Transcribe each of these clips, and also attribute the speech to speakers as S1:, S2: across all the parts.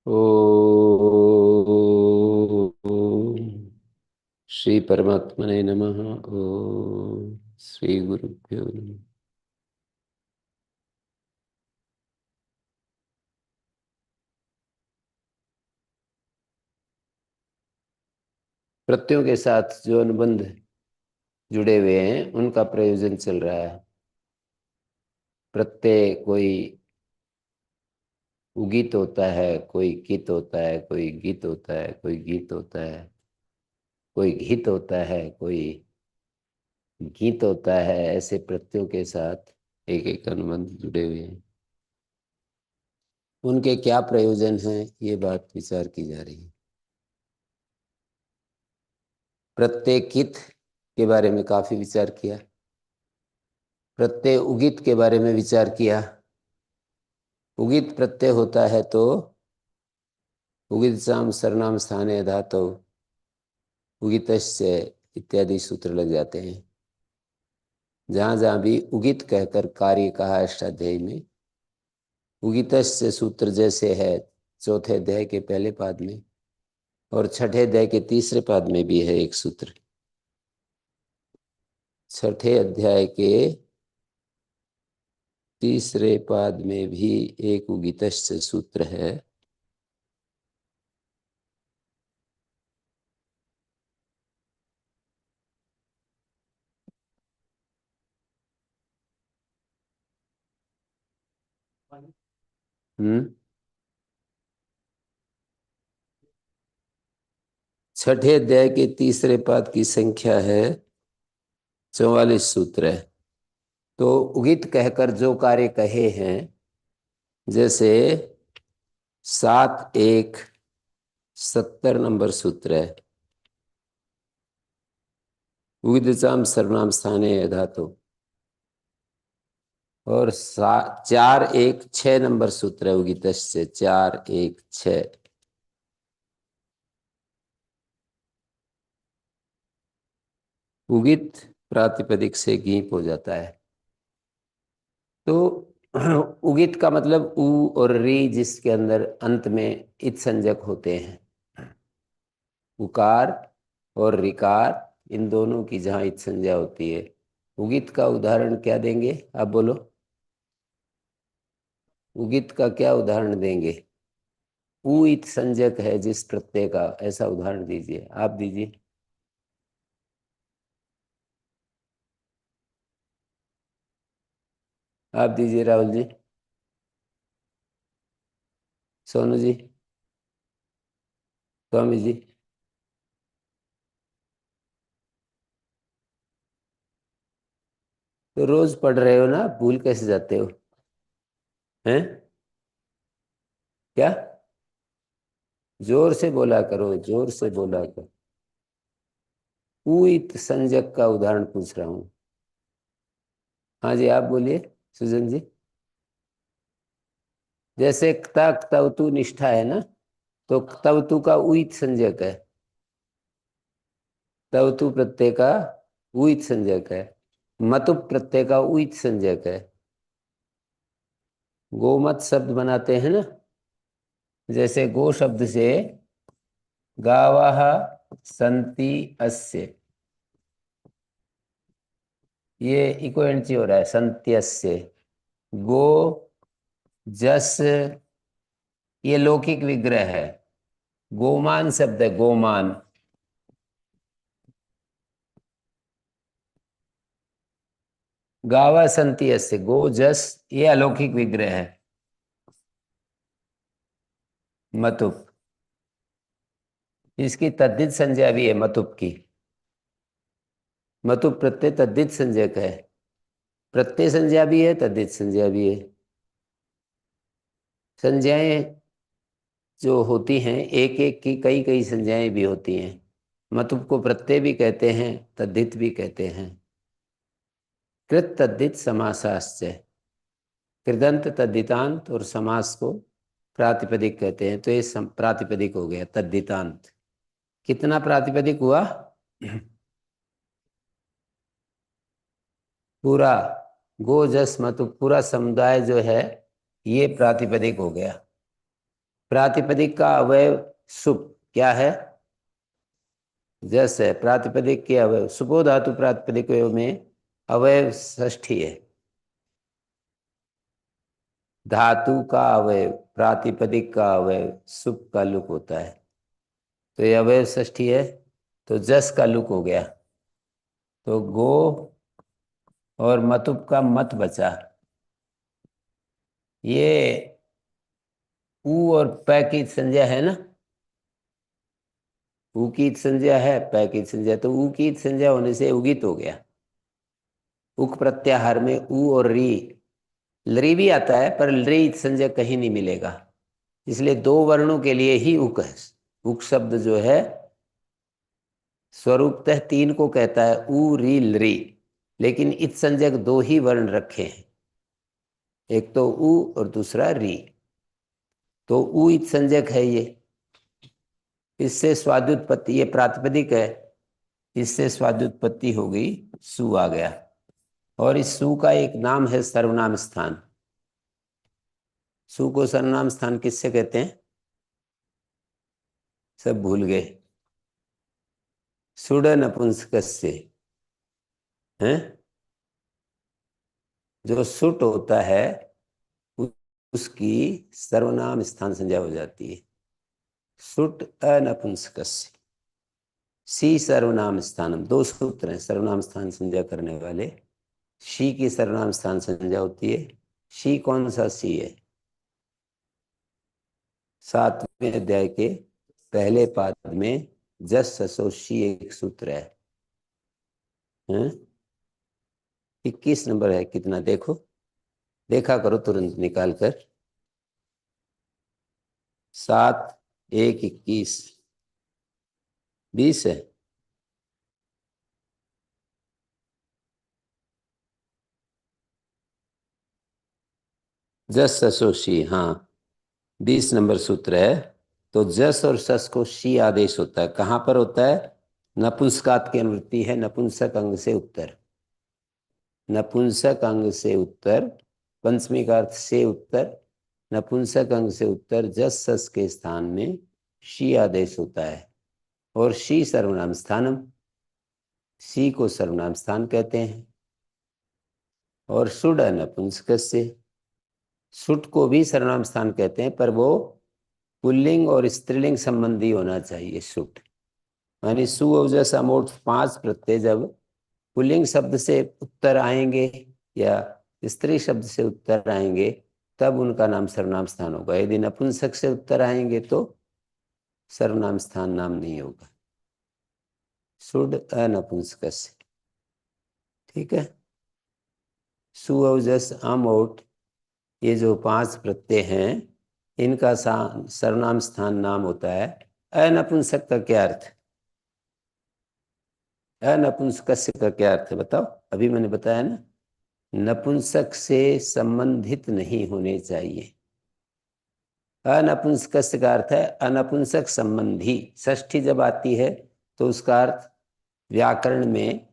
S1: ओ श्री परमात्मने नमः। ओ श्री गुरुभ्यो नमः। प्रत्ययों के साथ जो अनुबंध जुड़े हुए हैं उनका प्रयोजन चल रहा है। प्रत्यय कोई उगित होता है, कोई कित होता है, कोई गीत होता है, कोई गीत होता है, कोई घित होता है, कोई गीत होता है। ऐसे प्रत्ययों के साथ एक एक अनुबंध जुड़े हुए हैं। उनके क्या प्रयोजन हैं, ये बात विचार की जा रही है। प्रत्यय कित के बारे में काफी विचार किया। प्रत्यय उगित के बारे में विचार किया। उगित प्रत्यय होता है तो उगित साम सर्वनाम स्थाने धातु उगितस्य इत्यादि सूत्र लग जाते हैं। जहां जहां भी उगित कहकर कार्य कहा अष्टाध्यायी में, उगितस्य सूत्र जैसे है चौथे अध्याय के पहले पाद में, और छठे अध्याय के तीसरे पाद में भी है एक सूत्र। छठे अध्याय के तीसरे पाद में भी एक उगितस्य सूत्र है। हम्म छठे अध्याय के तीसरे पाद की संख्या है 44 सूत्र है। तो उगित कहकर जो कार्य कहे हैं, जैसे 7-1-70 सूत्र है। उगितचाम सर्वनाम स्थाने धातु। और 4-1-6 सूत्र है उगितस्य 4-1-6। उगित प्रातिपदिक से गीप हो जाता है। तो उगित का मतलब उ और री, जिसके अंदर अंत में इत संजक होते हैं। उकार और रिकार, इन दोनों की जहाँ इत संज्ञा होती है। उगित का उदाहरण क्या देंगे, आप बोलो। उगित का क्या उदाहरण देंगे। उ इत संजक है जिस प्रत्यय का, ऐसा उदाहरण दीजिए, आप दीजिए। आप दीजिए राहुल जी। सोनू जी। स्वामी जी। तो रोज पढ़ रहे हो ना, भूल कैसे जाते हो। हैं? क्या? जोर से बोला करो, जोर से बोला करो। उत संजक का उदाहरण पूछ रहा हूं। हाँ जी, आप बोलिए सुजन जी। जैसे क्ता क्तवतु निष्ठा है ना, तो क्तवतु का उत संजक है। तवतु प्रत्यय का उत संजक है। मतु प्रत्यय का उत संजक है। गोमत शब्द बनाते हैं ना, जैसे गो शब्द से गावः सन्ति अस्य, ये इको एंटी हो रहा है, संत्यस्य। गो जस, ये लौकिक विग्रह है। गोमान शब्द है, गोमान। गावा संति अस्य, गो जस, ये अलौकिक विग्रह है। मतुप, इसकी तद्धित संज्ञा भी है मतुप की। मतुप प्रत्यय तद्धित संज्ञक है। प्रत्यय संज्ञा भी है, तद्धित संज्ञा भी है। संज्ञाएं जो होती हैं, एक एक की कई कई संज्ञाएं भी होती हैं। मतुप को प्रत्यय भी कहते हैं, तद्धित भी कहते हैं। कृत तद्धित समासाश्च, कृदंत तद्धितांत और समास को प्रातिपदिक कहते हैं। तो ये प्रातिपदिक हो गया तद्धितांत। कितना प्रातिपदिक हुआ? पूरा। गो जस मतु पूरा समुदाय जो है, ये प्रातिपदिक हो गया। प्रातिपदिक का अवयव सुप क्या है? जस है। प्रातिपदिक के अवयव, सुपो धातु प्रातिपदिक में अवयव षष्ठी है। धातु का अवयव, प्रातिपदिक का अवयव सुप का लुक होता है, तो ये अवयव षष्ठी है, तो जस का लुक हो गया। तो गो और मतुप का मत बचा। ये ऊ और पै की संज्ञा है ना, ऊ की संज्ञा है, पै की संज्ञा, तो ऊ की संज्ञा होने से उगित हो गया। उक प्रत्याहार में ऊ और री, लरी भी आता है पर लरी संज्ञा कहीं नहीं मिलेगा, इसलिए दो वर्णों के लिए ही उक है। उक शब्द जो है स्वरूपतः तीन को कहता है, ऊ री लरी, लेकिन इत संज्ञक दो ही वर्ण रखे हैं, एक तो ऊ और दूसरा री। तो ऊ इत संज्ञक है ये, इससे स्वादुत्पत्ति, ये प्रातिपदिक है, इससे स्वादुत्पत्ति हो गई, सु आ गया। और इस सु का एक नाम है सर्वनाम स्थान। सु को सर्वनाम स्थान किससे कहते हैं? सब भूल गए। सुड नपुंसकस्य हैं, जो सुट होता है उसकी सर्वनाम स्थान संज्ञा हो जाती है। सुट अनपुंसकस्य, सी सर्वनाम स्थानम, दो सूत्र हैं सर्वनाम स्थान संज्ञा करने वाले। शी की सर्वनाम स्थान संज्ञा होती है। शी कौन सा सी है? 7वें अध्याय के पहले पाद में जस ससो शी एक सूत्र है, हैं? 21 नंबर है, कितना देखो, देखा करो तुरंत निकाल कर। 7 1 21 20 है। जस ससो शी, हाँ 20 नंबर सूत्र है। तो जस और सस को शी आदेश होता है, कहाँ पर होता है? नपुंसकात की अनुवृत्ति है, नपुंसक अंग से उत्तर, नपुंसक अंग से उत्तर, पंचमी का अर्थ से उत्तर, नपुंसक अंग से उत्तर जस सस के स्थान में शी आदेश होता है। और शी सर्वनाम स्थानम, सी को सर्वनाम स्थान कहते हैं। और सुड नपुंसकस्य, सुट को भी सर्वनाम स्थान कहते हैं, पर वो पुल्लिंग और स्त्रीलिंग संबंधी होना चाहिए। सुट यानी सु ओजस अमोट 5 प्रत्यय जब पुल्लिंग शब्द से उत्तर आएंगे या स्त्री शब्द से उत्तर आएंगे, तब उनका नाम सर्वनाम स्थान होगा। यदि नपुंसक से उत्तर आएंगे तो सर्वनाम स्थान नाम नहीं होगा। सुड अनपुंसकस्य, ठीक है। सु ओजस अमोट, ये जो 5 प्रत्यय हैं, इनका सर्वनाम स्थान नाम होता है। अनपुंसक का क्या अर्थ? अनपुंसकस्य का क्या अर्थ है बताओ? अभी मैंने बताया ना, नपुंसक से संबंधित नहीं होने चाहिए। अनपुंसकस्य का अर्थ है अनपुंसक संबंधी। षष्ठी जब आती है तो उसका अर्थ व्याकरण में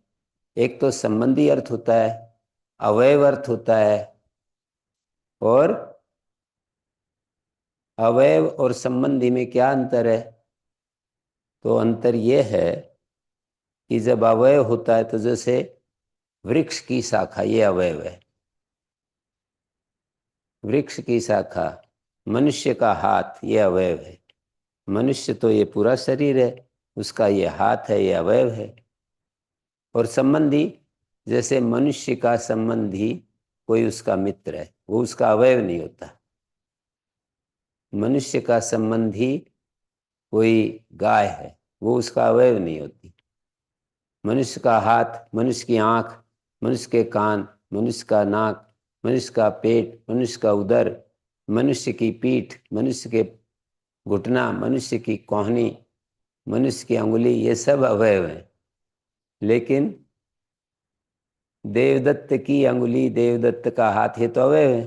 S1: एक तो संबंधी अर्थ होता है, अवयव अर्थ होता है, और अवयव और संबंधी में क्या अंतर है? तो अंतर यह है कि जब अवयव होता है तो जैसे वृक्ष की शाखा, ये अवयव है, वृक्ष की शाखा, मनुष्य का हाथ, ये अवयव है। मनुष्य तो ये पूरा शरीर है, उसका ये हाथ है, ये अवयव है। और संबंधी, जैसे मनुष्य का संबंधी कोई उसका मित्र है, वो उसका अवयव नहीं होता। मनुष्य का संबंधी कोई गाय है, वो उसका अवयव नहीं होती। मनुष्य का हाथ, मनुष्य की आंख, मनुष्य के कान, मनुष्य का नाक, मनुष्य का पेट, मनुष्य का उदर, मनुष्य की पीठ, मनुष्य के घुटना, मनुष्य की कोहनी, मनुष्य की अंगुली, ये सब अवयव हैं। लेकिन देवदत्त की अंगुली, देवदत्त का हाथ, ये तो अवयव है।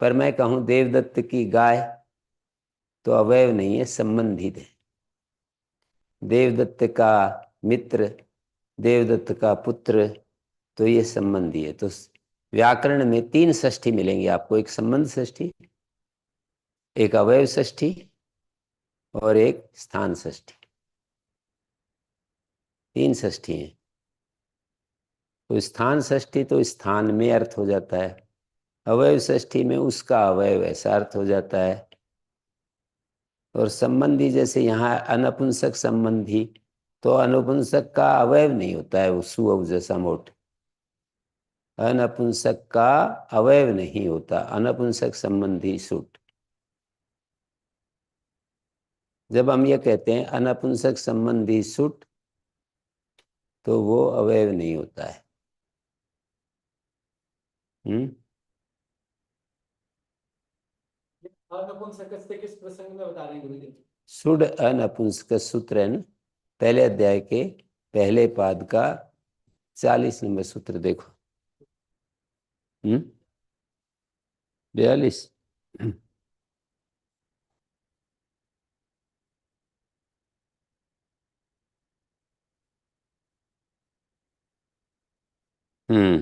S1: पर मैं कहूं देवदत्त की गाय, तो अवयव नहीं है, संबंधित है। देवदत्त का मित्र, देवदत्त का पुत्र, तो ये संबंधी है। तो व्याकरण में 3 षष्ठी मिलेंगी आपको, एक संबंध षष्ठी, एक अवयव षष्ठी, और एक स्थान षष्ठी, 3 षष्ठी हैं। तो स्थान षष्ठी तो स्थान में अर्थ हो जाता है, अवयव षष्ठी में उसका अवयव ऐसा अर्थ हो जाता है। और संबंधी जैसे यहाँ अनपुंसक संबंधी, तो अनपुंसक का अवयव नहीं होता है वो सु जैसा मोट, अनपुंसक का अवयव नहीं होता, अनपुंसक संबंधी सुट। जब हम ये कहते हैं अनपुंसक संबंधी सुट, तो वो अवयव नहीं होता है। हम्म।
S2: नपुंसक से किस प्रसंग में बता रहे हैं गुरुजी?
S1: सुड अनपुंसक सूत्र है ना, पहले अध्याय के पहले पाद का 40 नंबर सूत्र देखो। 42। हम्म।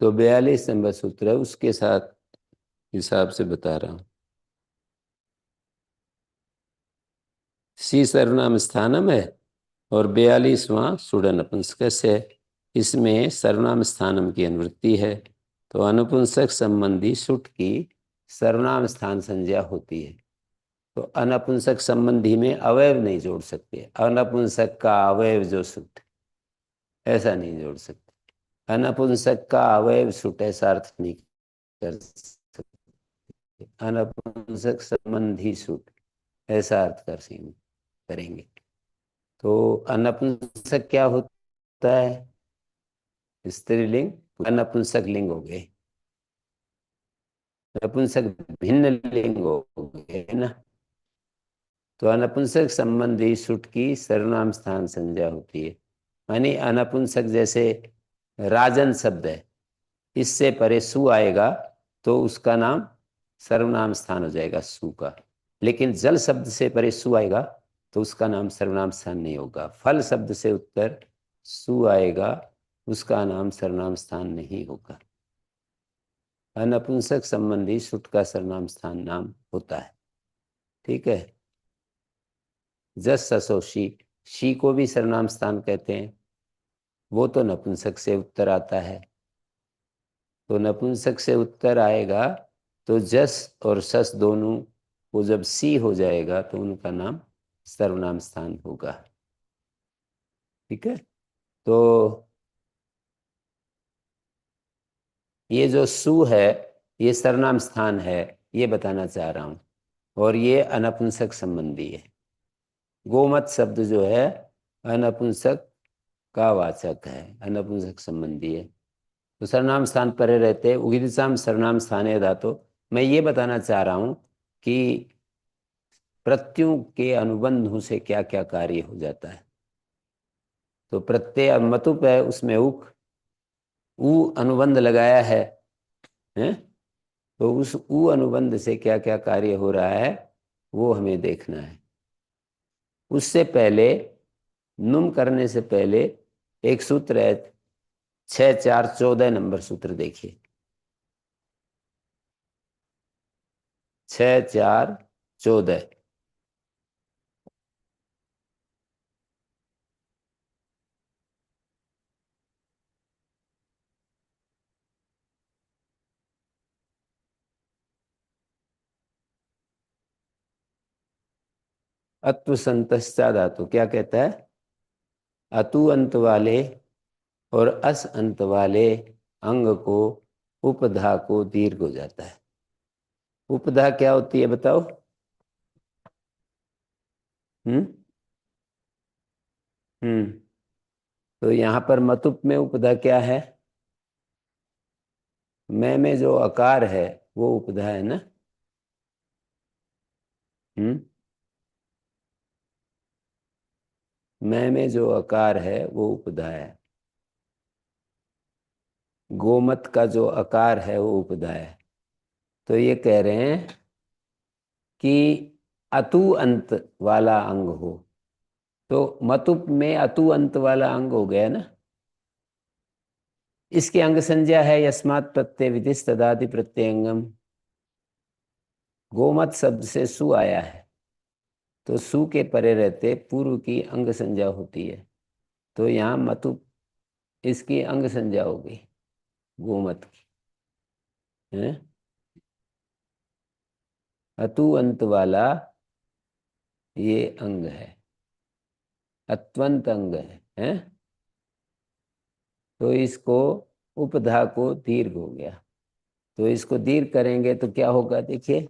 S1: तो 42 नंबर सूत्र है, उसके साथ हिसाब से बता रहा हूं। सी सर्वनाम स्थानम है और 42वां सुड नपुंसक है। इसमें सर्वनाम स्थानम की अनुवृत्ति है, तो अनुपुंसक संबंधी सुट की सर्वनाम स्थान संज्ञा होती है। तो अनपुंसक संबंधी में अवयव नहीं जोड़ सकते, अनपुंसक का अवयव जो सुट, ऐसा नहीं जोड़ सकते। अनपुंसक का अवयव सुट ऐसा अर्थ नहीं कर सकते, अनपुंसक संबंधी सुट ऐसा अर्थ करेंगे। तो अनपुंसक क्या होता है? स्त्रीलिंग अनपुंसक लिंग हो गए, नपुंसक भिन्न लिंग हो गए ना। तो अनपुंसक संबंधी सुट की सर्वनाम स्थान संज्ञा होती है। यानी अनपुंसक जैसे राजन शब्द है, इससे परे सु आएगा तो उसका नाम सर्वनाम स्थान हो जाएगा सु का। लेकिन जल शब्द से परे सु आएगा तो उसका नाम सर्वनाम स्थान नहीं होगा। फल शब्द से उत्तर सु आएगा, उसका नाम सर्वनाम स्थान नहीं होगा। अनपुंसक संबंधी सुट का सर्वनाम स्थान नाम होता है। ठीक है। जस ससो शी, शी को भी सर्वनाम स्थान कहते हैं, वो तो नपुंसक से उत्तर आता है। तो नपुंसक से उत्तर आएगा तो जस और सस दोनों को जब सी हो जाएगा तो उनका नाम सर्वनाम स्थान होगा। ठीक है। तो ये जो सु है ये सर्वनाम स्थान है, ये बताना चाह रहा हूं। और ये अनपुंसक संबंधी है। गोमत शब्द जो है अनपुंसक का वाचक है, अनपुंसक संबंधी है। तो सर्वनाम स्थान परे रहते उगिदिशाम सर्वनाम स्थाने धातु। मैं ये बताना चाह रहा हूं कि प्रत्ययों के अनुबंधों से क्या क्या कार्य हो जाता है। तो प्रत्यय मतुप है, उसमें उक उ अनुबंध लगाया है? तो उस उ अनुबंध से क्या क्या कार्य हो रहा है वो हमें देखना है। उससे पहले नुम करने से पहले एक सूत्र है, 6 4 14 नंबर सूत्र देखिए। 6 4 14। अत्व संतस्ता धातु क्या कहता है? अतु अंत वाले और अस अंत वाले अंग को उपधा को दीर्घ हो जाता है। उपधा क्या होती है बताओ? हम्म। हम्म। तो यहाँ पर मतुप में उपधा क्या है? मैं में जो अकार है वो उपधा है ना। हम्म। मैं में जो अकार है वो उपधा है, गोमत का जो अकार है वो उपधा है। तो ये कह रहे हैं कि अतु अंत वाला अंग हो, तो मतुप में अतु अंत वाला अंग हो गया ना। इसके अंग संज्ञा है यस्मात् प्रत्यय विधिस तदादि प्रत्ययंगम। गोमत शब्द से सु आया है, तो सु के परे रहते पूर्व की अंग संज्ञा होती है। तो यहाँ मतु इसकी अंग संज्ञा होगी, गोमत की है। अतु अंत वाला ये अंग है, अत्वंत अंग है? तो इसको उपधा को दीर्घ हो गया। तो इसको दीर्घ करेंगे तो क्या होगा, देखिए।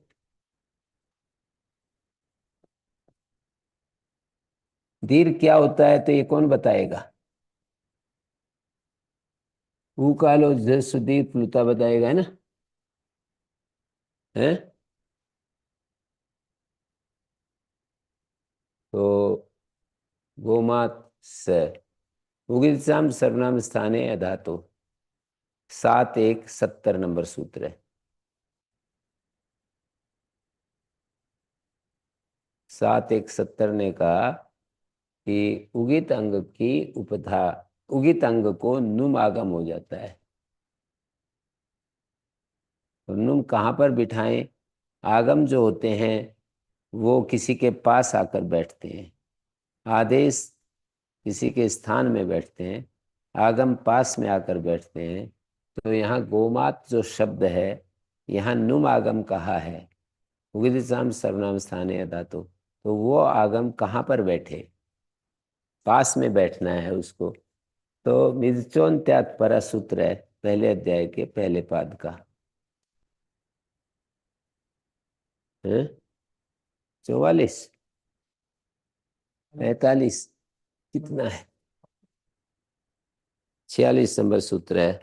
S1: दीर्घ क्या होता है तो ये कौन बताएगा? ऊ कालो सुदीर्घ प्लुता बताएगा, है ना? है तो गोमात स उगिलसाम सर्वनाम स्थाने अधातु 7-1-70 नंबर सूत्र है। 7-1-70 ने कहा कि उगित अंग की उपधा, उगित अंग को नुम आगम हो जाता है। तो नुम कहाँ पर बिठाएं? आगम जो होते हैं वो किसी के पास आकर बैठते हैं, आदेश किसी के स्थान में बैठते हैं, आगम पास में आकर बैठते हैं। तो यहाँ गोमात जो शब्द है, यहाँ नुम आगम कहा है, उगितसाम सर्वनाम स्थाने धातु। तो वो आगम कहाँ पर बैठे? पास में बैठना है उसको। तो मिर्चोन त्याग परा सूत्र है पहले अध्याय के पहले पाद का है। 44 45 कितना है? 46 नंबर सूत्र है।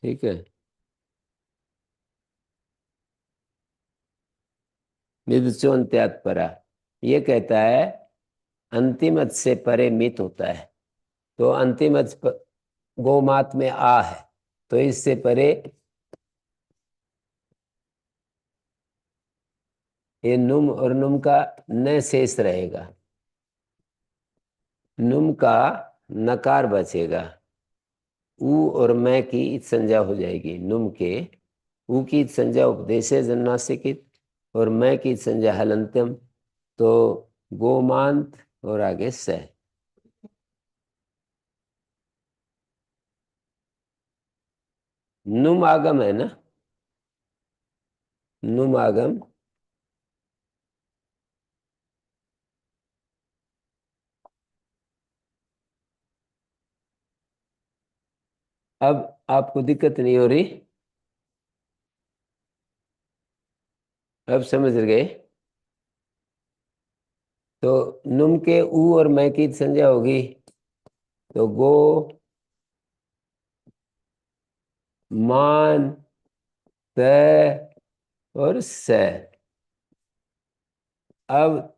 S1: ठीक है। मिर्चोन त्याग परा ये कहता है अंतिम अच से परे मित होता है। तो अंतिम अच गोमात में आ है, तो इससे परे ये नुम और नुम का न शेष रहेगा, नुम का नकार बचेगा। ऊ और मैं की इत संज्ञा हो जाएगी नुम के। ऊ की इत संज्ञा उपदेश जन्नासिकित और मैं की इत संज्ञा हलंत्यम। तो गोमांत और आगे स। नुम आगम है ना, नुम आगम। अब आपको दिक्कत नहीं हो रही? अब समझ गए? तो नुम के ऊ और मैं की संज्ञा होगी। तो गो मान त और स। अब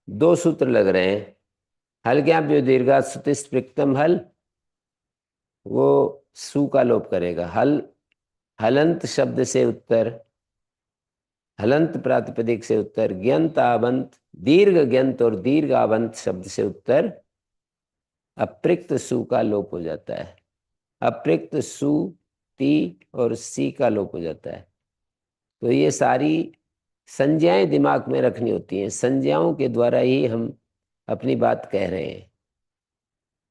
S1: दो सूत्र लग रहे हैं। हल क्या जो दीर्घा सुतिस्पृक्तम हल, वो सु का लोप करेगा। हल हलंत शब्द से उत्तर, हलंत प्रातिपदिक से उत्तर, ग्यंत आवंत, दीर्घ ग्यंत और दीर्घ आवंत शब्द से उत्तर अप्रिक्त सु का लोप हो जाता है। अप्रिक्त सु ती और सी का लोप हो जाता है। तो ये सारी संज्ञाएं दिमाग में रखनी होती हैं, संज्ञाओं के द्वारा ही हम अपनी बात कह रहे हैं।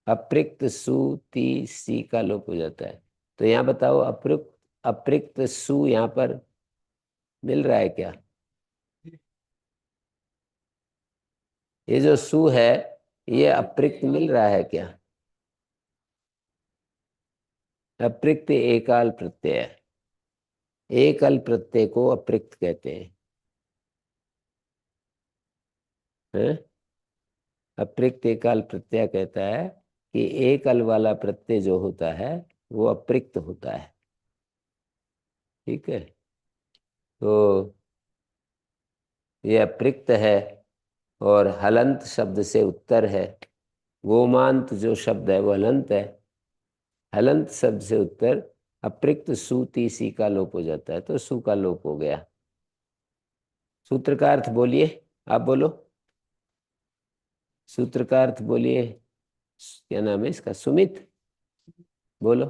S1: अप्रिक्त सु ती सी का लोप हो जाता है। तो यहाँ बताओ अप्रिक्त अप्रिक्त सु यहाँ पर मिल रहा है क्या? ये जो सु है ये अप्रिक्त मिल रहा है क्या? अप्रिक्त एकाल प्रत्यय है। एकल प्रत्यय को अप्रिक्त कहते हैं। अप्रिक्त एकाल प्रत्यय कहता है कि एकल वाला प्रत्यय जो होता है वो अप्रिक्त होता है। ठीक है। तो ये अप्रिक्त है और हलंत शब्द से उत्तर है। गोमांत जो शब्द है वो हलंत है। हलंत शब्द से उत्तर अप्रिक्त सु ती सी का लोप हो जाता है, तो सु का लोप हो गया। सूत्र का अर्थ बोलिए, आप बोलो। सूत्र का अर्थ बोलिए। क्या नाम है इसका? सुमित, बोलो।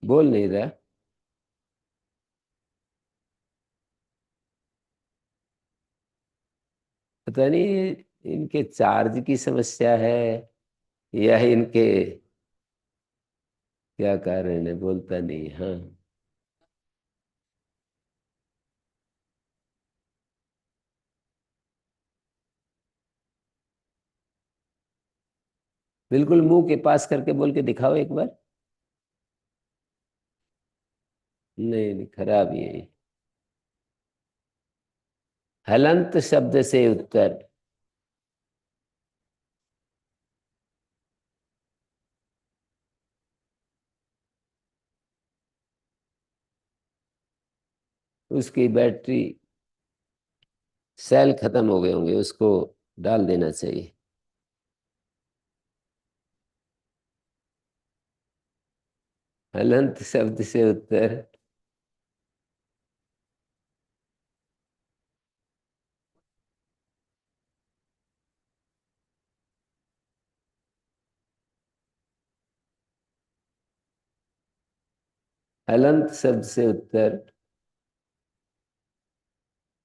S1: बोल नहीं रहा। पता नहीं इनके चार्ज की समस्या है या इनके क्या कारण है, बोलता नहीं। हाँ, बिल्कुल मुंह के पास करके बोल के दिखाओ एक बार। नहीं नहीं, खराब ही है ये। हलंत शब्द से उत्तर। उसकी बैटरी सेल खत्म हो गए होंगे, उसको डाल देना चाहिए। हलंत शब्द से उत्तर। हलंत शब्द से उत्तर।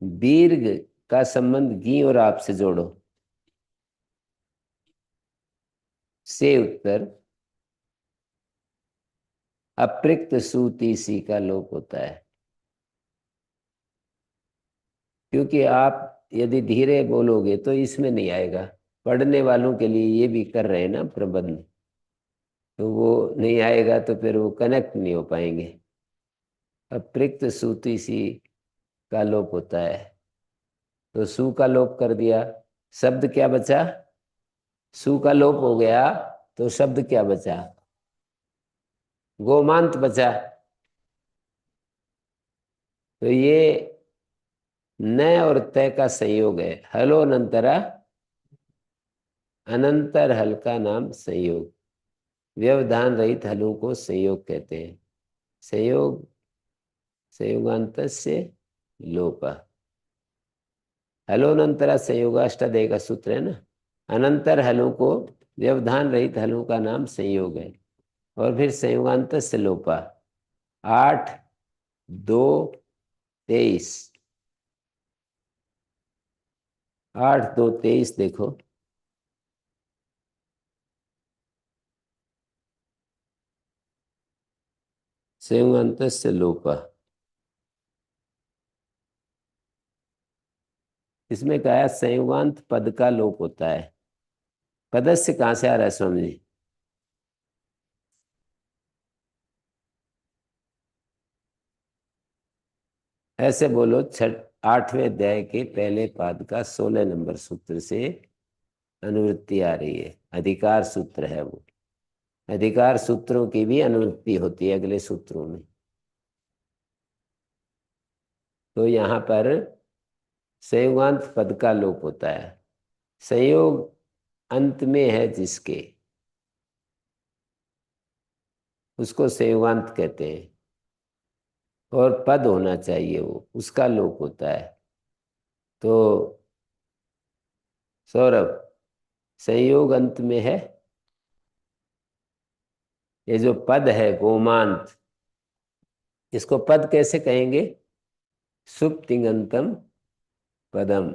S1: दीर्घ का संबंध गी और आप से जोड़ो। से उत्तर। अप्रयुक्त सूती सी का लोप होता है, क्योंकि आप यदि धीरे बोलोगे तो इसमें नहीं आएगा। पढ़ने वालों के लिए ये भी कर रहे हैं ना प्रबंध, तो वो नहीं आएगा तो फिर वो कनेक्ट नहीं हो पाएंगे। अप्रयुक्त सूती सी का लोप होता है, तो सु का लोप कर दिया, शब्द क्या बचा? सु का लोप हो गया तो शब्द क्या बचा? गोमांत बचा। तो ये न और तय का संयोग है। हलो अनंतरा, अनंतर हल का नाम संयोग। व्यवधान रहित हलों को संयोग कहते हैं। संयोग, संयोगांत से लोप। हलो अनंतरा संयोगाष्टाध्यायी का सूत्र है ना। अनंतर हलों को, व्यवधान रहित हलों का नाम संयोग है। और फिर संयोगांत से लोपा। 8 2 23। 8 2 23 देखो। संयुगांत से लोपा। इसमें क्या है? संयुगांत पद का लोप होता है। पदस्य कहाँ से आ रहा है स्वामी जी? ऐसे बोलो, 8वें अध्याय के पहले पाद का 16 नंबर सूत्र से अनुवृत्ति आ रही है। अधिकार सूत्र है वो। अधिकार सूत्रों की भी अनुवृत्ति होती है अगले सूत्रों में। तो यहाँ पर संयुगांत पद का लोप होता है। संयोग अंत में है जिसके, उसको संयुगांत कहते हैं। और पद होना चाहिए वो, उसका लोप होता है। तो सौरभ, संयोग अंत में है, ये जो पद है गोमांत, इसको पद कैसे कहेंगे? सुप तिंगंतम पदम।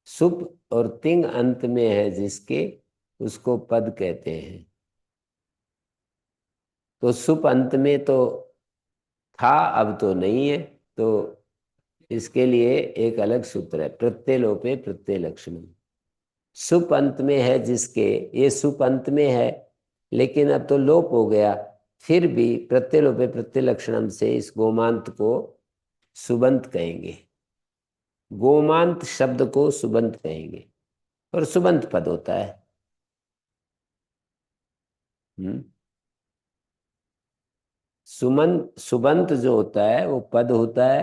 S1: सुप और तिंग अंत में है जिसके, उसको पद कहते हैं। तो सुप अंत में तो था, अब तो नहीं है। तो इसके लिए एक अलग सूत्र है, प्रत्यय लोपे प्रत्यय लक्षणम। सुप अंत में है जिसके, ये सुप अंत में है लेकिन अब तो लोप हो गया, फिर भी प्रत्यय लोपे प्रत्यय लक्षणम से इस गोमांत को सुबंत कहेंगे। गोमांत शब्द को सुबंत कहेंगे और सुबंत पद होता है। हम्म। सुमंत, सुबंत जो होता है वो पद होता है।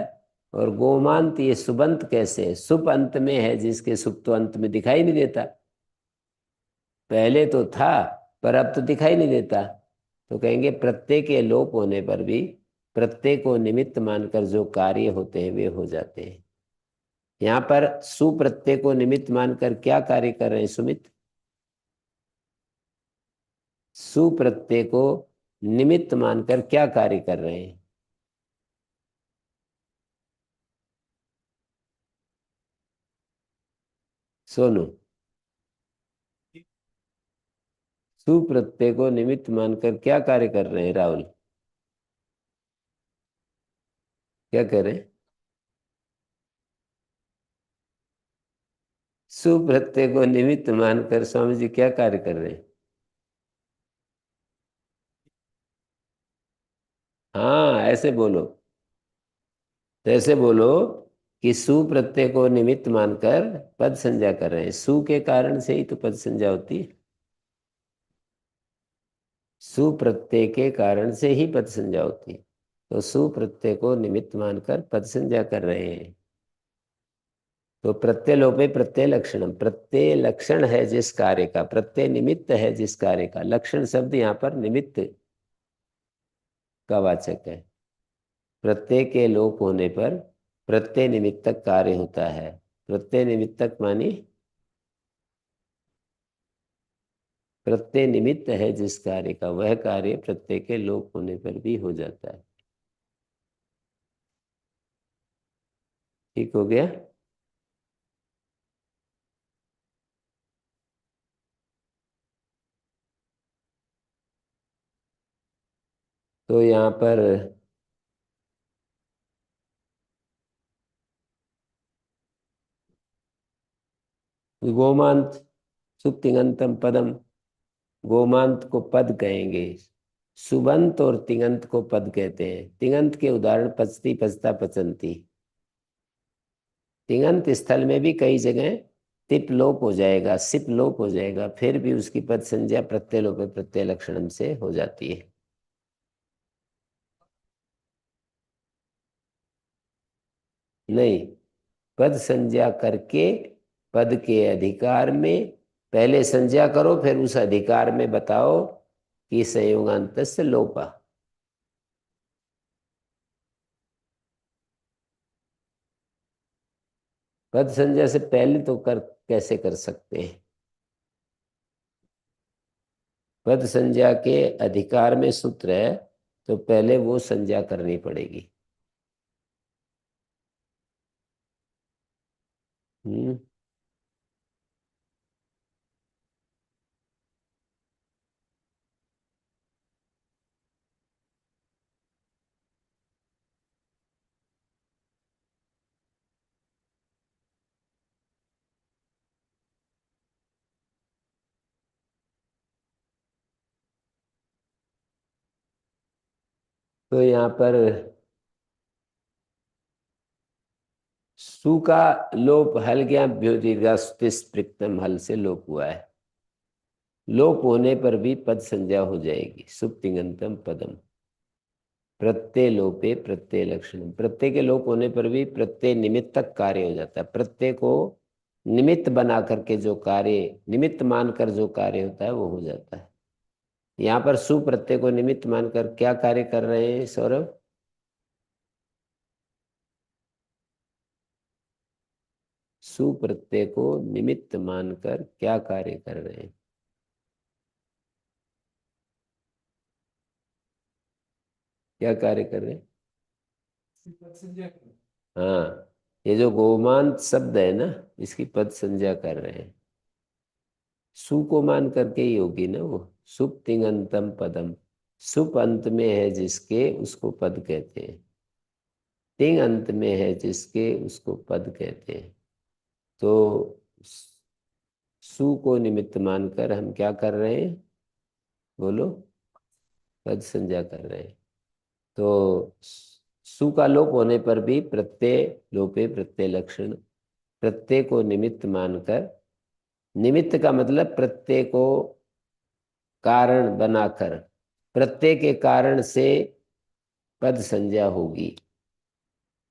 S1: और गोमांत ये सुबंत कैसे है? सुप अंत में है जिसके, सुप तो अंत में दिखाई नहीं देता, पहले तो था पर अब तो दिखाई नहीं देता। तो कहेंगे प्रत्यय के लोप होने पर भी प्रत्यय को निमित्त मानकर जो कार्य होते हैं वे हो जाते हैं। यहाँ पर सुप्रत्यय को निमित्त मानकर क्या कार्य कर रहे हैं सुमित? सुप्रत्यय को निमित्त मानकर क्या कार्य कर रहे हैं? सोनू, सु प्रत्यय को निमित्त मानकर क्या कार्य कर रहे हैं? राहुल, क्या कर रहे हैं? सु प्रत्यय को निमित्त मानकर स्वामी जी क्या कार्य कर रहे हैं? हाँ, ऐसे बोलो। तो ऐसे बोलो कि सु प्रत्यय को निमित्त मानकर पद संज्ञा कर रहे हैं। सु के कारण से ही तो पद संज्ञा होती है। सु प्रत्यय के कारण से ही पद संज्ञा होती है। तो सु प्रत्यय को निमित्त मानकर पद संज्ञा कर रहे हैं। तो प्रत्यय लोपे प्रत्यय लक्षणम, प्रत्यय लक्षण है जिस कार्य का, प्रत्यय निमित्त है जिस कार्य का। लक्षण शब्द यहाँ पर निमित्त का वाचक है। प्रत्यय के लोप होने पर प्रत्यय निमित्तक कार्य होता है। प्रत्यय निमित्तक मानी प्रत्यय निमित्त है जिस कार्य का, वह कार्य प्रत्यय के लोप होने पर भी हो जाता है। ठीक हो गया? तो यहाँ पर गोमांत सुप्तिंगंतम पदम, गोमांत को पद कहेंगे। सुबंत और तिङंत को पद कहते हैं। तिङंत के उदाहरण पचती, पचता, पचंती। तिङंत स्थल में भी कई जगह तिप लोप हो जाएगा, सिप लोप हो जाएगा, फिर भी उसकी पद संज्ञा प्रत्यय लोप प्रत्यय लक्षणम से हो जाती है। नहीं, पद संज्ञा करके पद के अधिकार में पहले संज्ञा करो, फिर उस अधिकार में बताओ कि संयोगांत से लोपा। पद संज्ञा से पहले तो कर कैसे कर सकते हैं? पद संज्ञा के अधिकार में सूत्र है, तो पहले वो संज्ञा करनी पड़ेगी। हम्म। तो यहाँ पर सु का लोप हल गया, दीर्घास्तिस्पृक्तम हल से लोप हुआ है। लोप होने पर भी पद संज्ञा हो जाएगी। सुप्तिंगंतम पदम, प्रत्यय लोपे प्रत्यय लक्षण। प्रत्यय के लोप होने पर भी प्रत्यय निमित्तक कार्य हो जाता है। प्रत्यय को निमित्त बना करके जो कार्य, निमित्त मानकर जो कार्य होता है वो हो जाता है। यहाँ पर सु प्रत्यय को निमित्त मानकर क्या कार्य कर रहे हैं सौरभ? सु प्रत्यय को निमित्त मानकर क्या कार्य कर रहे हैं? क्या कार्य कर रहे हैं?
S2: पद संज्ञा करो।
S1: हाँ, ये जो गोमांत शब्द है ना, इसकी पद संज्ञा कर रहे हैं। सु को मान करके ही होगी ना वो। सुप तिङंतम पदम, सुप अंत में है जिसके, उसको पद कहते हैं। तिङ अंत में है जिसके, उसको पद कहते हैं। तो सु को निमित्त मानकर हम क्या कर रहे हैं? बोलो। पद संज्ञा कर रहे हैं। तो सु का लोप होने पर भी प्रत्यय लोपे प्रत्यय लक्षण, प्रत्यय को निमित्त मानकर, निमित्त का मतलब प्रत्यय को कारण बनाकर, प्रत्यय के कारण से पद संज्ञा होगी।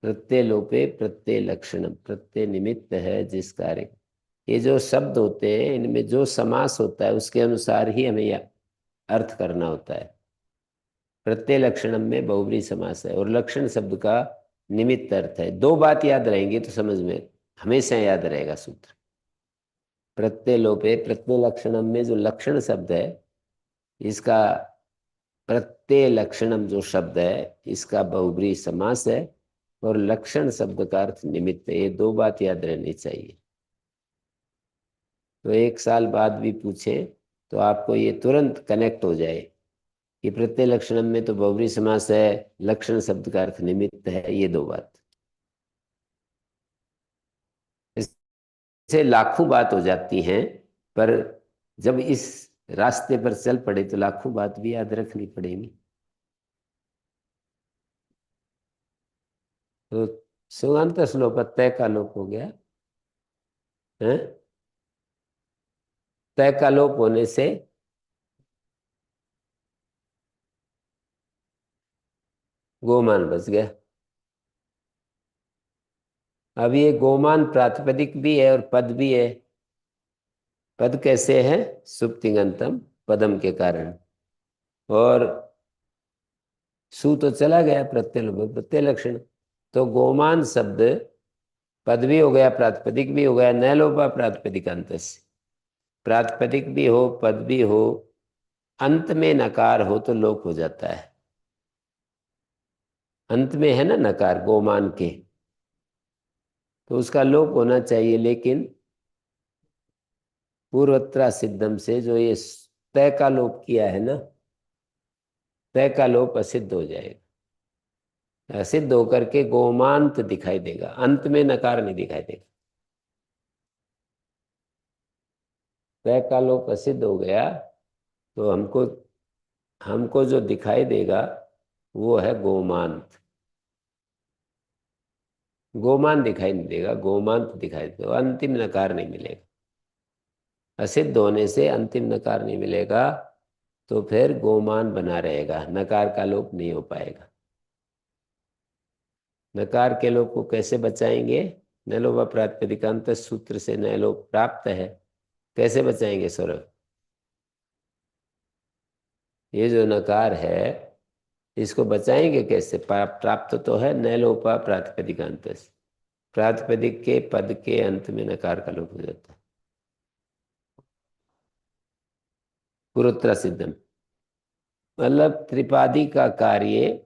S1: प्रत्यय लोपे प्रत्यय लक्षण, प्रत्यय निमित्त है जिस कार्य। ये जो शब्द होते हैं इनमें जो समास होता है उसके अनुसार ही हमें यह अर्थ करना होता है। प्रत्यय लक्षणम में बहुब्री समास है और लक्षण शब्द का निमित्त अर्थ है। दो बात याद रहेंगी तो समझ में हमेशा याद रहेगा सूत्र। प्रत्यय लोपे प्रत्यय लक्षणम में जो लक्षण शब्द है, इसका प्रत्यय लक्षणम जो शब्द है इसका बहुब्रीहि समास है, और लक्षण शब्द का अर्थ निमित्त है। ये दो बात याद रहनी चाहिए। तो 1 साल बाद भी पूछे तो आपको ये तुरंत कनेक्ट हो जाए कि प्रत्यय लक्षणम में तो बहुब्रीहि समास है, लक्षण शब्द का अर्थ निमित्त है, ये दो बात। इससे लाखों बात हो जाती हैं, पर जब इस रास्ते पर चल पड़े तो लाखों बात भी याद रखनी पड़ेगी। तो सुगंत श्लोक तय का लोप हो गया है। तय का लोप होने से गोमान बच गया। अब ये गोमान प्रातिपदिक भी है और पद भी है। पद कैसे है? सुप्तिगंतम पदम के कारण। और सु तो चला गया प्रत्यय लोप प्रत्यय लक्षण। तो गोमान शब्द पद भी हो गया, प्रातिपदिक भी हो गया, न लोपा प्रातिपदिक अंत से। प्रातिपदिक भी हो, पद भी हो, अंत में नकार हो तो लोप हो जाता है। अंत में है ना नकार गोमान के, तो उसका लोप होना चाहिए। लेकिन पूर्वत्रा सिद्धम से जो ये तय का लोप किया है ना, तय का लोप असिद्ध हो जाएगा। असिद्ध होकर के गोमांत दिखाई देगा, अंत में नकार नहीं दिखाई देगा। तय का लोप असिद्ध हो गया तो हमको हमको जो दिखाई देगा वो है गोमांत। गोमान दिखाई नहीं देगा, गोमांत दिखाई देगा, अंतिम नकार नहीं मिलेगा। असिद्ध होने से अंतिम नकार नहीं मिलेगा, तो फिर गोमान बना रहेगा, नकार का लोप नहीं हो पाएगा। नकार के लोप को कैसे बचाएंगे? नलोपा प्रातिपदिकांत सूत्र से नलोप प्राप्त है, कैसे बचाएंगे सौरभ? ये जो नकार है इसको बचाएंगे कैसे? प्राप्त तो है नलोपा प्रातिपदिकांत से। प्रातिपदिक के पद के अंत में नकार का लोप हो जाता है। पूर्वोत्तर सिद्धम मतलब त्रिपादी का कार्य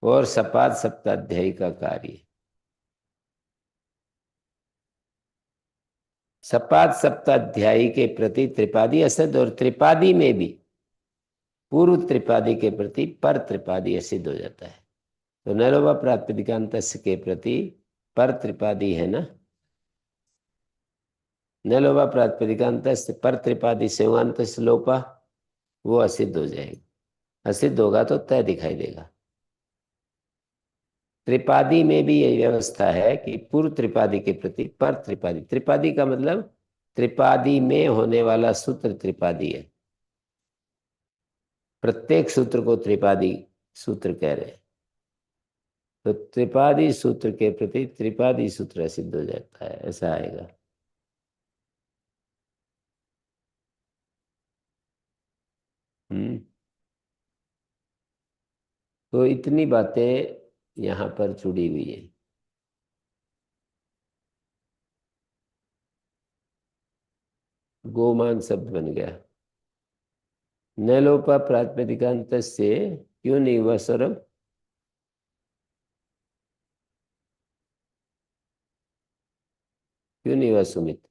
S1: और सपाद सप्ताध्यायी का कार्य। सपाद सप्ताध्यायी के प्रति त्रिपादी असिद्ध, और त्रिपादी में भी पूर्व त्रिपादी के प्रति पर त्रिपादी असिद्ध हो जाता है। तो नलोपा प्रातिपदिकांत के प्रति पर त्रिपादी है ना, नलोपा प्रातिपदिकांत पर त्रिपादी सेवांत लोपा, वो असिद्ध हो जाएगा। असिद्ध होगा तो तय दिखाई देगा। त्रिपादी में भी यही व्यवस्था है कि पूर्व त्रिपादी के प्रति पर त्रिपादी। त्रिपादी का मतलब त्रिपादी में होने वाला सूत्र त्रिपादी है। प्रत्येक सूत्र को त्रिपादी सूत्र कह रहे हैं। तो त्रिपादी सूत्र के प्रति त्रिपादी सूत्र सिद्ध हो जाता है, ऐसा आएगा। हम्म। तो इतनी बातें यहाँ पर जुड़ी हुई है। गोमान शब्द बन गया। नलोपा प्रातिपदिकांत से क्यों नहीं हुआ सौरभ? क्यों नहीं हुआ सुमित?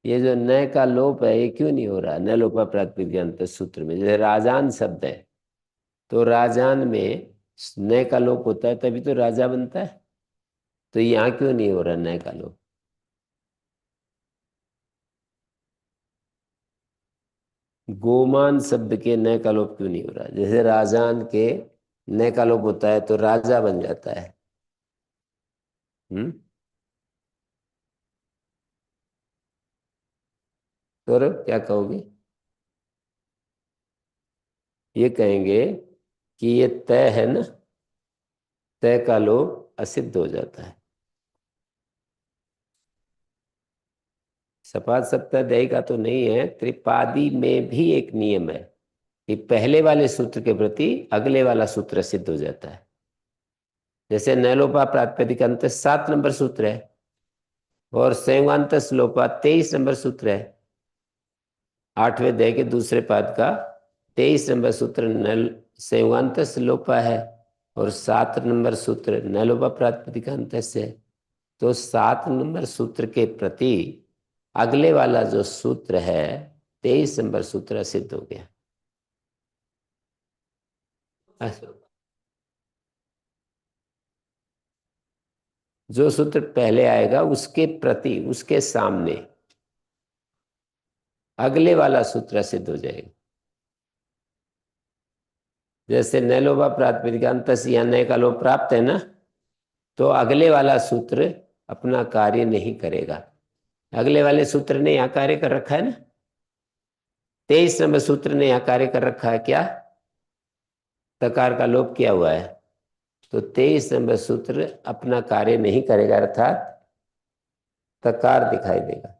S1: ये जो न का लोप है ये क्यों नहीं हो रहा? न लोपा प्रातिपदिकांत सूत्र में जैसे राजान शब्द है, तो राजान में न का लोप होता है तभी तो राजा बनता है। तो यहाँ क्यों नहीं हो रहा न का लोप? गोमान शब्द के न का लोप क्यों नहीं हो रहा? जैसे राजान के न का लोप होता है तो राजा बन जाता है। हम्म। तो क्या कहोगे? ये कहेंगे कि ये तय है ना, तय का लोप असिद्ध हो जाता है। सपाद सप्ताध्यायी का तो नहीं है, त्रिपादी में भी एक नियम है कि पहले वाले सूत्र के प्रति अगले वाला सूत्र सिद्ध हो जाता है। जैसे नलोपा प्रातिपदिक अंत 7 नंबर सूत्र है और संयुगांत लोपा 23 नंबर सूत्र है, 8वें अध्याय के दूसरे पाद का 23 नंबर सूत्र नल संयुगांत से लोपा है और 7 नंबर सूत्र न लोपा प्रातिपदिकांत से। तो 7 नंबर सूत्र के प्रति अगले वाला जो सूत्र है 23 नंबर सूत्र सिद्ध हो गया। जो सूत्र पहले आएगा उसके प्रति, उसके सामने अगले वाला सूत्र सिद्ध हो जाएगा। जैसे न लोभा प्रातिपदिकांत या नए का लोभ प्राप्त है ना, तो अगले वाला सूत्र अपना कार्य नहीं करेगा। अगले वाले सूत्र ने यहां कार्य कर रखा है ना, 23 नंबर सूत्र ने यहां कार्य कर रखा है क्या, तकार का लोप किया हुआ है। तो 23 नंबर सूत्र अपना कार्य नहीं करेगा, अर्थात तकार दिखाई देगा,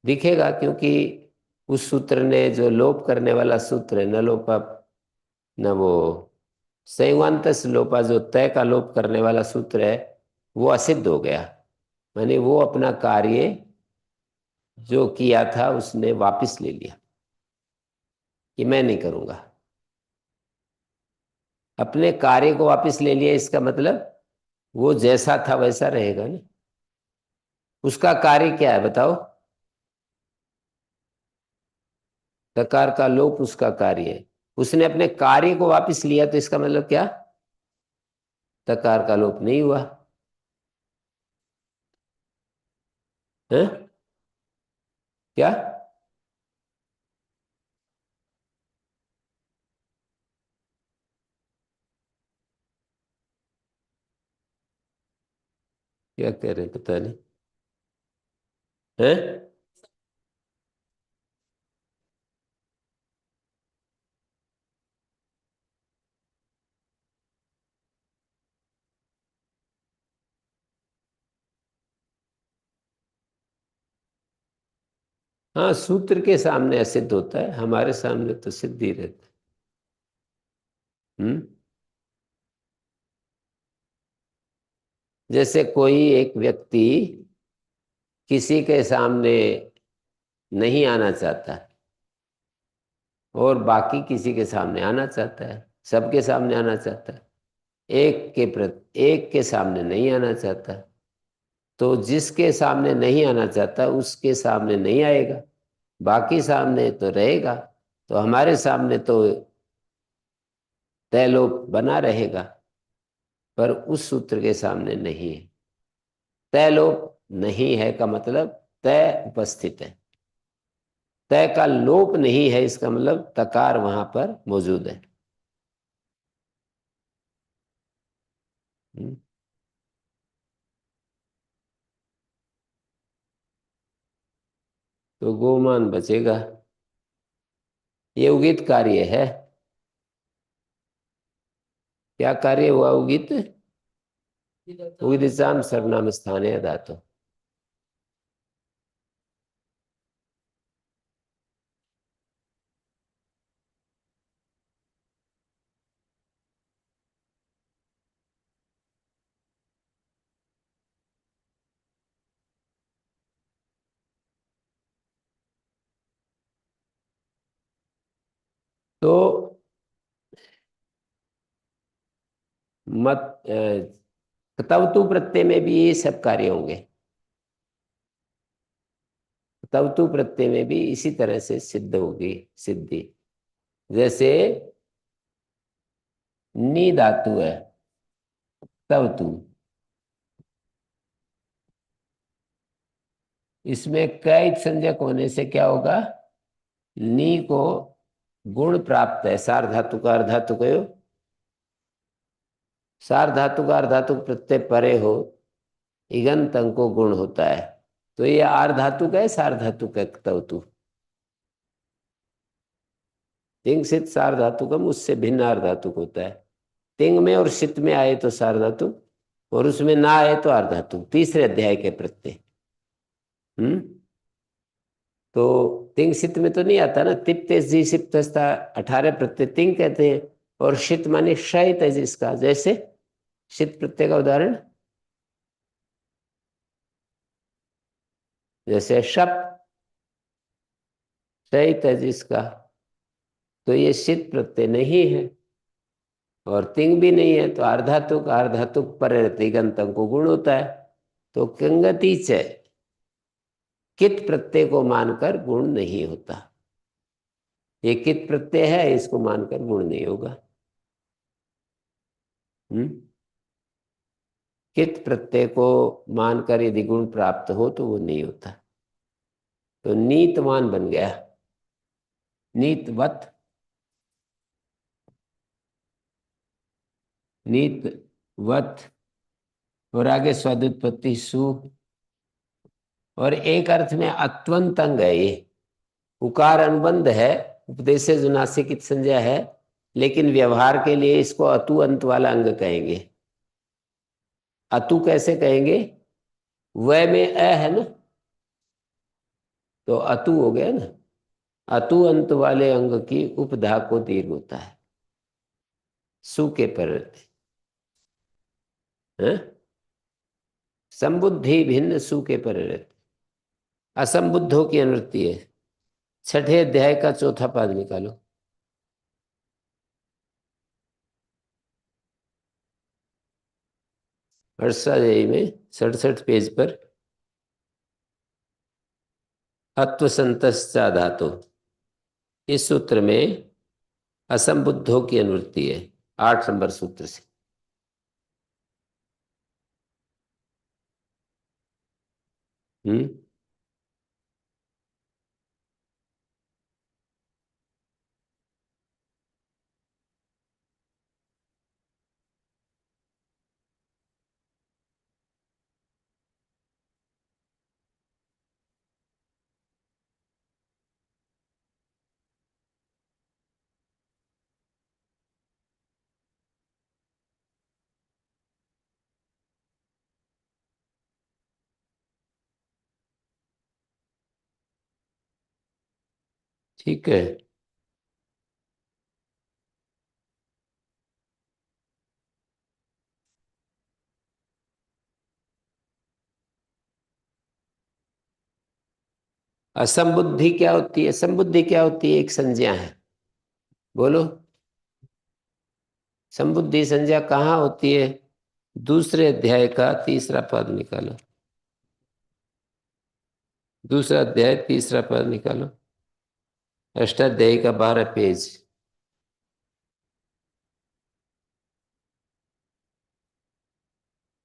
S1: दिखेगा, क्योंकि उस सूत्र ने जो लोप करने वाला सूत्र है न लोपा, न वो संयुगांत लोपा, जो तय का लोप करने वाला सूत्र है वो असिद्ध हो गया। माने वो अपना कार्य जो किया था उसने वापस ले लिया कि मैं नहीं करूंगा। अपने कार्य को वापस ले लिया, इसका मतलब वो जैसा था वैसा रहेगा ना। उसका कार्य क्या है बताओ, तकार का लोप उसका कार्य है। उसने अपने कार्य को वापस लिया, तो इसका मतलब क्या, तकार का लोप नहीं हुआ है। क्या क्या कह रहे पता नहीं है। हाँ, सूत्र के सामने असिद्ध होता है, हमारे सामने तो सिद्ध ही रहता है। जैसे कोई एक व्यक्ति किसी के सामने नहीं आना चाहता और बाकी किसी के सामने आना चाहता है, सबके सामने आना चाहता है, एक के सामने नहीं आना चाहता, तो जिसके सामने नहीं आना चाहता उसके सामने नहीं आएगा, बाकी सामने तो रहेगा। तो हमारे सामने तो तयलोप बना रहेगा, पर उस सूत्र के सामने नहीं है। तयलोप नहीं है का मतलब तय उपस्थित है, तय का लोप नहीं है, इसका मतलब तकार वहां पर मौजूद है। हम्म, तो गोमान बचेगा। ये उगित कार्य है। क्या कार्य हुआ उगित, उगित सर्वनाम स्थानीय धातु। तो मत तब तू प्रत्यय में भी ये सब कार्य होंगे, तब तू प्रत्यय में भी इसी तरह से सिद्ध होगी सिद्धि। जैसे नी धातु है, तब तू, इसमें कै संज्ञक होने से क्या होगा, नी को गुण प्राप्त है, सार धातु का अर्धातु कहो, सार धातु का अर्धातु प्रत्यय परे हो, इगंत अंग को गुण होता है। तो ये आर धातु का है, सार धातु का तब तू, तिंग सित सार धातुकम, उससे भिन्न आर धातुक होता है। तिंग में और सित में आए तो सार धातु, और उसमें ना आए तो आर धातु, तीसरे अध्याय के प्रत्यय। हम्म तो तिंग सित में तो नहीं आता ना, तिप तेज जी सिप तस्ता, 18 प्रत्यय तिंग कहते हैं, और शित माने क्षय तेज इसका। जैसे शित प्रत्यय का उदाहरण, जैसे शप, क्षय तेज इसका। तो ये शीत प्रत्यय नहीं है और तिंग भी नहीं है, तो अर्धातुक पर तिगंतम को गुण होता है। तो किंगति च कित प्रत्यय को मानकर गुण नहीं होता। ये कित प्रत्यय है, इसको मानकर गुण नहीं होगा। कित प्रत्यय को मानकर यदि गुण प्राप्त हो तो वो नहीं होता। तो नीतवान बन गया, नीतवत, नीतवत, और आगे स्वादुत्पत्ति सु, और एक अर्थ में अत्वंत अंग है ये। उकार अनुबंध है, उपदेश जो नासिक संज्ञा है, लेकिन व्यवहार के लिए इसको अतु अंत वाला अंग कहेंगे। अतु कैसे कहेंगे, व में अ है ना, तो अतु हो गया ना। अतु अंत वाले अंग की उपधा को दीर्घ होता है, सु के पर है। संबुद्धि भिन्न सु के पर असंबुद्धों की अनुवृत्ति है। छठे अध्याय का चौथा पाद निकालो। अष्टाध्यायी में 67 पेज पर अत्वसंतश्चा धातु, इस सूत्र में असंबुद्धों की अनुवृत्ति है, 8 नंबर सूत्र से। हम्म। ठीक है। असंबुद्धि क्या होती है, संबुद्धि क्या होती है, एक संज्ञा है। बोलो, संबुद्धि संज्ञा कहाँ होती है। दूसरे अध्याय का तीसरा पद निकालो, दूसरा अध्याय तीसरा पद निकालो, अष्टाध्यायी का 12 पेज।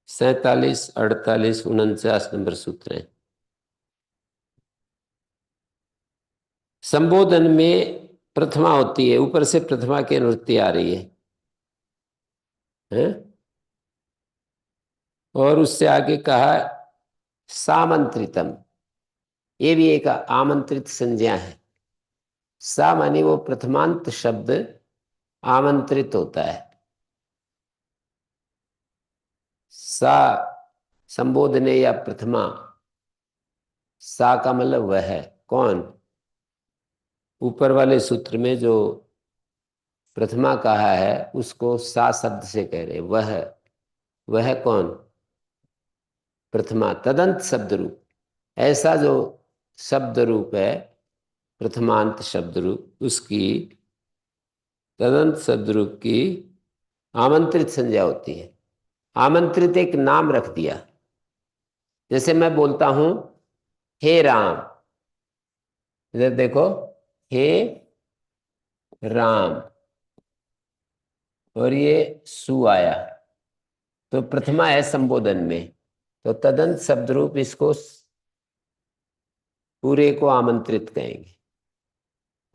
S1: 47, 48, 49 नंबर सूत्र है। संबोधन में प्रथमा होती है, ऊपर से प्रथमा की अनुवृत्ति आ रही है? और उससे आगे कहा सामंत्रितम, ये भी एक आमंत्रित संज्ञा है। सा माने वो प्रथमांत शब्द आमंत्रित होता है। सा संबोधने या प्रथमा, सा का मतलब वह है, कौन। ऊपर वाले सूत्र में जो प्रथमा कहा है उसको सा शब्द से कह रहे, वह कौन, प्रथमा तदंत शब्द रूप। ऐसा जो शब्द रूप है प्रथमांत शब्द रूप, उसकी तदंत शब्द रूप की आमंत्रित संज्ञा होती है। आमंत्रित एक नाम रख दिया, जैसे मैं बोलता हूं हे राम, इधर देखो, हे राम, और ये सु आया, तो प्रथमा है संबोधन में, तो तदंत शब्द रूप इसको पूरे को आमंत्रित कहेंगे।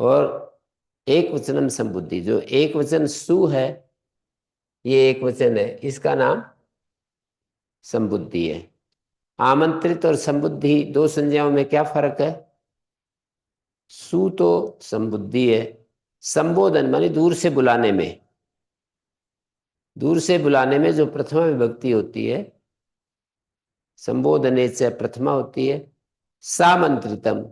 S1: और एक वचनम संबुद्धि, जो एक वचन सु है, ये एक वचन है, इसका नाम संबुद्धि है। आमंत्रित और संबुद्धि दो संज्ञाओं में क्या फर्क है। सु तो संबुद्धि है, संबोधन माने दूर से बुलाने में, दूर से बुलाने में जो प्रथमा विभक्ति होती है, संबोधने से प्रथमा होती है। सामंत्रितम,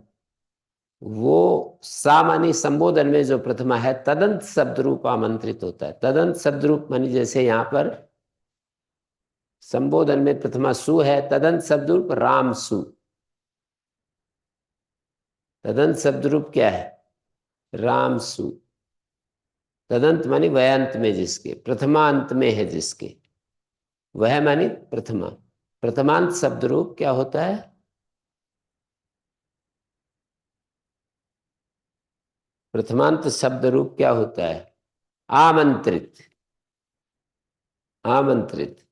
S1: वो सा मानी संबोधन में जो प्रथमा है, तदंत शब्द रूप आमंत्रित होता है। तदंत शब्द रूप मानी जैसे यहां पर संबोधन में प्रथमा सु है, तदंत शब्द रूप राम सु। तदंत शब्द रूप क्या है, राम सु। तदंत मानी वयांत में जिसके, प्रथमांत में है जिसके, वह मानी प्रथमा। प्रथमांत शब्द रूप क्या होता है? प्रथमांत शब्द रूप क्या होता है? आमंत्रित। आमंत्रित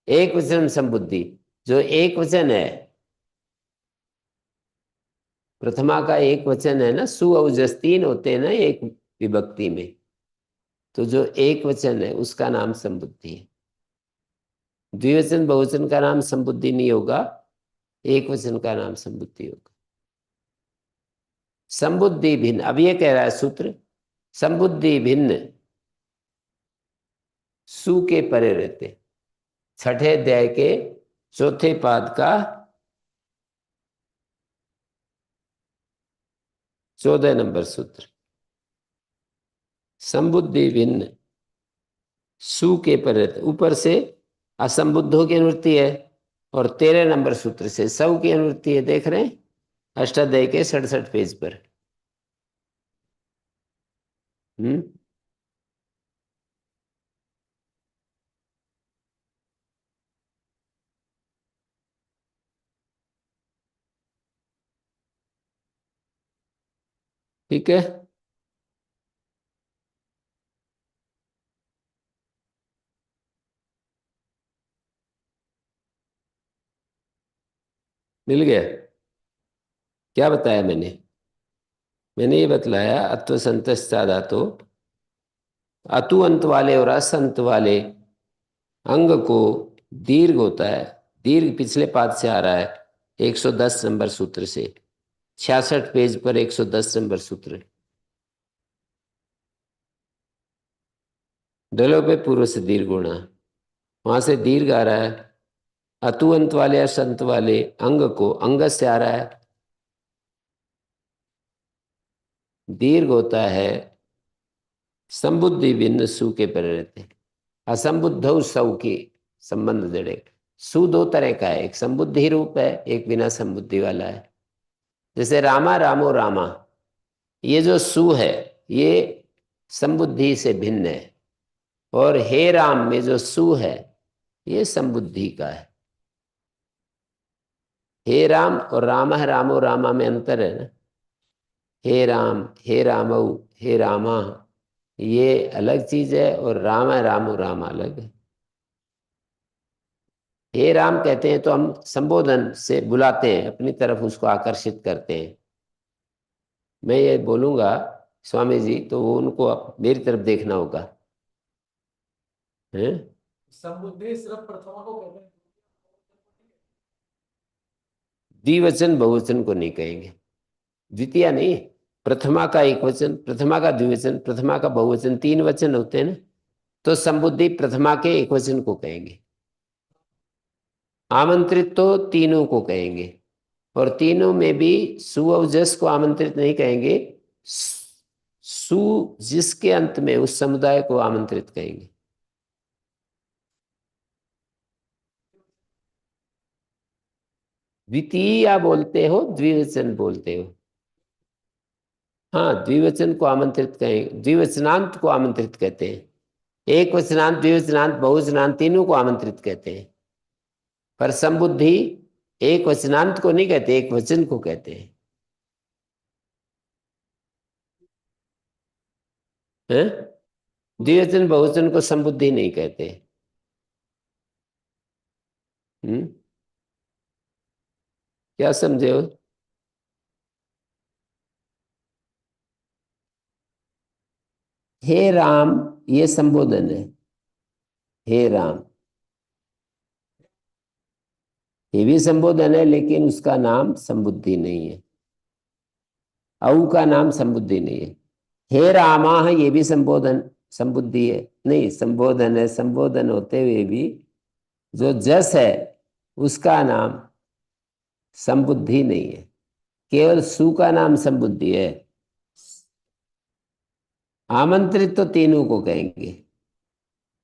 S1: एक वचन संबुद्धि, जो एक वचन है, प्रथमा का एक वचन है ना, सु और जस तीन होते हैं ना एक विभक्ति में, तो जो एक वचन है उसका नाम संबुद्धि है। द्विवचन बहुवचन का नाम संबुद्धि नहीं होगा, एक वचन का नाम संबुद्धि होगा। संबुद्धि भिन्न, अब ये कह रहा है सूत्र, संबुद्धि भिन्न सु के परे रहते। छठे अध्याय के चौथे पाद का 14 नंबर सूत्र, संबुद्धि भिन्न सु के परे रहते। ऊपर से असंबुद्धों की अनुवृत्ति है और 13 नंबर सूत्र से सौ की अनुवृत्ति है, देख रहे हैं अष्टाध्याय के 67 पेज पर। हम्म। ठीक है, मिल गया। क्या बताया मैंने? मैंने ये बतलाया अत्व संतस्ता धातु, अतु अंत वाले और अस अंत वाले अंग को दीर्घ होता है। दीर्घ पिछले पाद से आ रहा है 110 नंबर सूत्र से, 66 पेज पर 110 नंबर सूत्र। डलो पे पूर्व से दीर्घ होना, वहां से दीर्घ आ रहा है। अतु अंत वाले अस अंत वाले अंग को, अंग से आ रहा है, दीर्घ होता है। संबुद्धि भिन्न सु के पर रहते, असंबुद्ध सौ की संबंध जड़े। सु दो तरह का है, एक संबुद्धि रूप है, एक बिना संबुद्धि वाला है। जैसे रामा रामो रामा, ये जो सु है ये संबुद्धि से भिन्न है, और हे राम में जो सु है ये संबुद्धि का है। हे राम और राम रामो रामा में अंतर है ना। हे राम, हे रामौ, हे रामा ये अलग चीज है, और राम रामो राम अलग है। हे राम कहते हैं तो हम संबोधन से बुलाते हैं, अपनी तरफ उसको आकर्षित करते हैं। मैं ये बोलूंगा स्वामी जी, तो वो उनको मेरी तरफ देखना होगा, हैं?
S2: संबुद्धि सिर्फ प्रथमा को कहते हैं।
S1: द्विवचन बहुवचन को नहीं कहेंगे, द्वितीय नहीं, प्रथमा का एक वचन, प्रथमा का द्विवचन, प्रथमा का बहुवचन, तीन वचन होते हैं ना, तो संबुद्धि प्रथमा के एक वचन को कहेंगे। आमंत्रित तो तीनों को कहेंगे, और तीनों में भी सु और जस को आमंत्रित नहीं कहेंगे, सु जिसके अंत में उस समुदाय को आमंत्रित कहेंगे। द्वितीय बोलते हो, द्विवचन बोलते हो? हाँ, द्विवचन को आमंत्रित कहेंगे, द्विवचनांत को आमंत्रित कहते हैं। एक वचनांत, द्विवचनांत, बहुवचनांत तीनों को आमंत्रित कहते हैं। पर संबुद्धि एक वचनांत को नहीं कहते, एक वचन को कहते हैं। हैं? द्विवचन बहुवचन को संबुद्धि नहीं कहते। हम्म। क्या समझे हो? हे राम ये संबोधन है, हे राम ये भी संबोधन है, लेकिन उसका नाम संबुद्धि नहीं है। औ का नाम संबुद्धि नहीं है। हे रामा है, ये भी संबोधन, संबुद्धि है नहीं, संबोधन है। संबोधन होते हुए भी जो जस है उसका नाम संबुद्धि नहीं है, केवल सु का नाम संबुद्धि है। आमंत्रित तो तीनों को कहेंगे,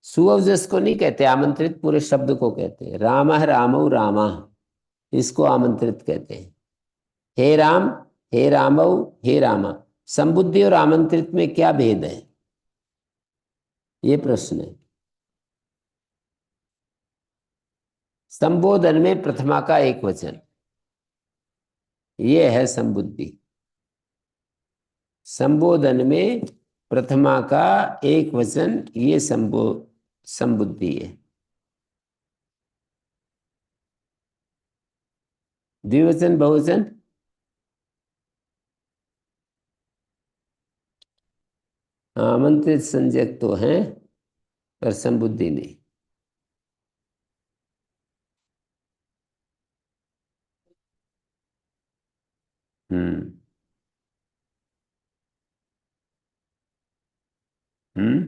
S1: सु और जस को नहीं कहते, आमंत्रित पूरे शब्द को कहते हैं। राम रामौ रामा, इसको आमंत्रित कहते हैं। हे राम, हे रामौ, हे रामा। संबुद्धि और आमंत्रित में क्या भेद है? ये प्रश्न है। संबोधन में प्रथमा का एक वचन, ये है संबुद्धि। संबोधन में प्रथमा का एक वचन, ये संबुद्धि है। द्विवचन बहुवचन आमंत्रित संज्ञक तो हैं, पर संबुद्धि नहीं। हम्म। हम्म।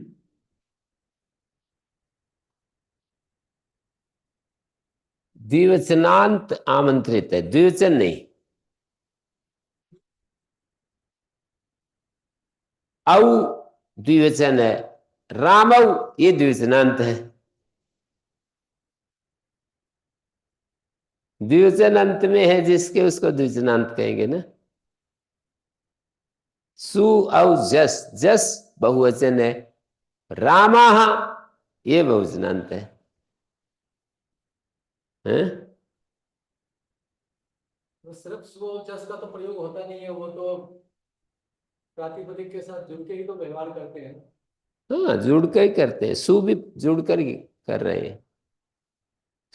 S1: द्विवचनांत आमंत्रित है, द्विवचन नहीं। औ द्विवचन है, रामौ ये द्विवचनांत है। द्विवचन अंत में है जिसके, उसको द्विवचनांत कहेंगे ना। सु औ जस, जस बहुवचन है, रामाः ये बहुवचनांत है, हैं?
S2: तो सिर्फ स्व जस का तो प्रयोग होता नहीं है, वो तो प्रातिपदिक के साथ जुड़ के ही तो व्यवहार करते हैं।
S1: हाँ, जुड़ कर ही करते हैं, सु भी जुड़ कर ही कर रहे हैं।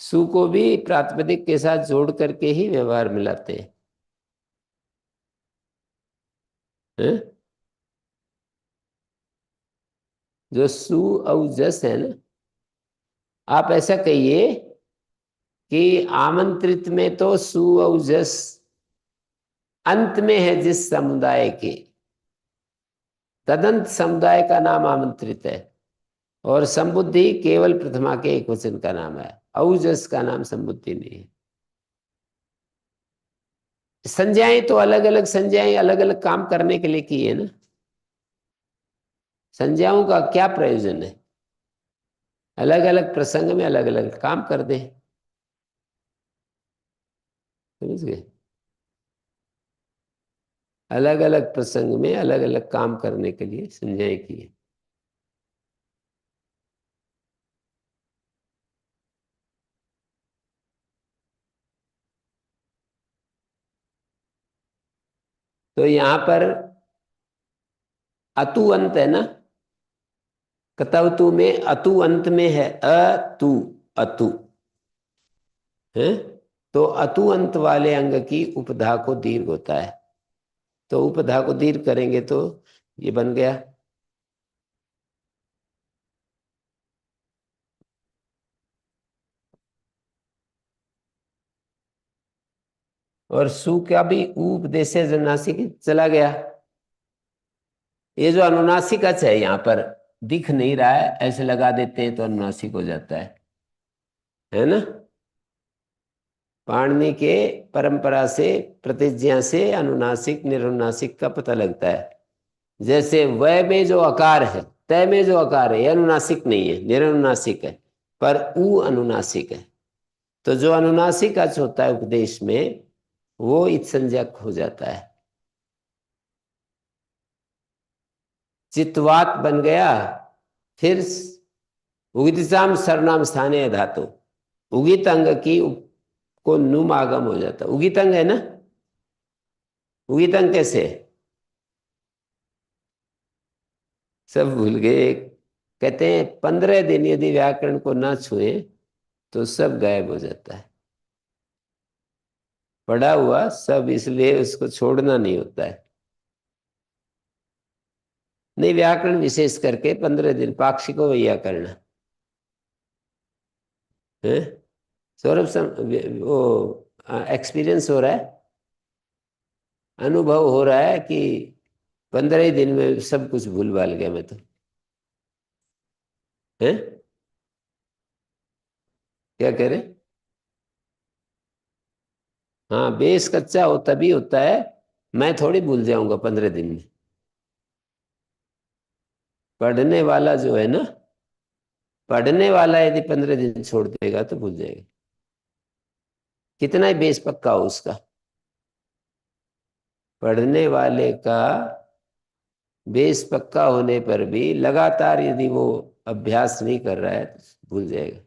S1: सु को भी प्रातिपदिक के साथ जोड़ करके ही व्यवहार मिलाते हैं, हैं? जो सु और जस है ना, आप ऐसा कहिए कि आमंत्रित में तो सु और जस अंत में है जिस समुदाय के, तदंत समुदाय का नाम आमंत्रित है, और संबुद्धि केवल प्रथमा के एक वचन का नाम है, औजस का नाम संबुद्धि नहीं है। संज्ञाएं तो अलग अलग, संज्ञाएं अलग अलग काम करने के लिए की है ना। संज्ञाओं का क्या प्रयोजन है? अलग अलग प्रसंग में अलग अलग काम कर दे, समझ गए? अलग अलग प्रसंग में अलग अलग काम करने के लिए संज्ञाएं की है। तो यहां पर अतु अंत है ना, कतवतु में अतु अंत में है, अतु, अतु है। तो अतु अंत वाले अंग की उपधा को दीर्घ होता है, तो उपधा को दीर्घ करेंगे तो ये बन गया। और सु का भी उपदेश अनुनासिक चला गया। ये जो अनुनासिक अच है यहाँ पर दिख नहीं रहा है, ऐसे लगा देते हैं तो अनुनासिक हो जाता है ना। पाणिनि के परंपरा से, प्रतिज्ञा से अनुनासिक निरनुनासिक का पता लगता है। जैसे वय में जो आकार है, तय में जो आकार है, ये अनुनासिक नहीं है, निरनुनासिक है, पर उ अनुनासिक है। तो जो अनुनासिक अच होता है उपदेश में, वो इत्संज्ञक हो जाता है। चित्वात बन गया, फिर उगितसाम सर्वनाम स्थाने धातु, उगित अंग की को नुम आगम हो जाता। उगित अंग है ना, उगित अंग कैसे है? सब भूल गए। कहते हैं 15 दिन यदि व्याकरण को ना छुए तो सब गायब हो जाता है, पढ़ा हुआ सब, इसलिए उसको छोड़ना नहीं होता है। नहीं, व्याकरण विशेष करके 15 दिन, पाक्षिको वैयाकरण है। सौरभ वो एक्सपीरियंस हो रहा है, अनुभव हो रहा है कि 15 ही दिन में सब कुछ भूल भाल गया मैं तो, है। क्या कह रहे? हाँ, बेस कच्चा हो तभी होता है। मैं थोड़ी भूल जाऊंगा 15 दिन में। पढ़ने वाला जो है ना, पढ़ने वाला यदि 15 दिन छोड़ देगा तो भूल जाएगा, कितना ही बेस पक्का हो उसका। पढ़ने वाले का बेस पक्का होने पर भी लगातार यदि वो अभ्यास नहीं कर रहा है तो भूल जाएगा।